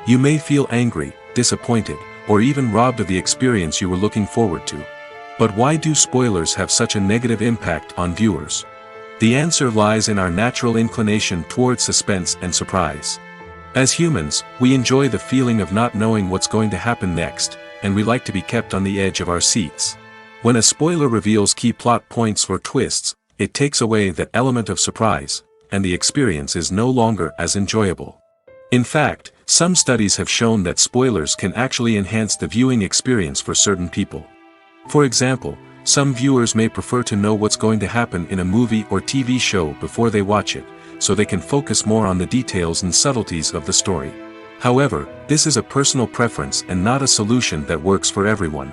You may feel angry, disappointed, or even robbed of the experience you were looking forward to. But why do spoilers have such a negative impact on viewers? The answer lies in our natural inclination toward suspense and surprise. As humans, we enjoy the feeling of not knowing what's going to happen next, and we like to be kept on the edge of our seats. When a spoiler reveals key plot points or twists, it takes away that element of surprise, and the experience is no longer as enjoyable. In fact, some studies have shown that spoilers can actually enhance the viewing experience for certain people. For example, some viewers may prefer to know what's going to happen in a movie or TV show before they watch it, so they can focus more on the details and subtleties of the story. However, this is a personal preference and not a solution that works for everyone.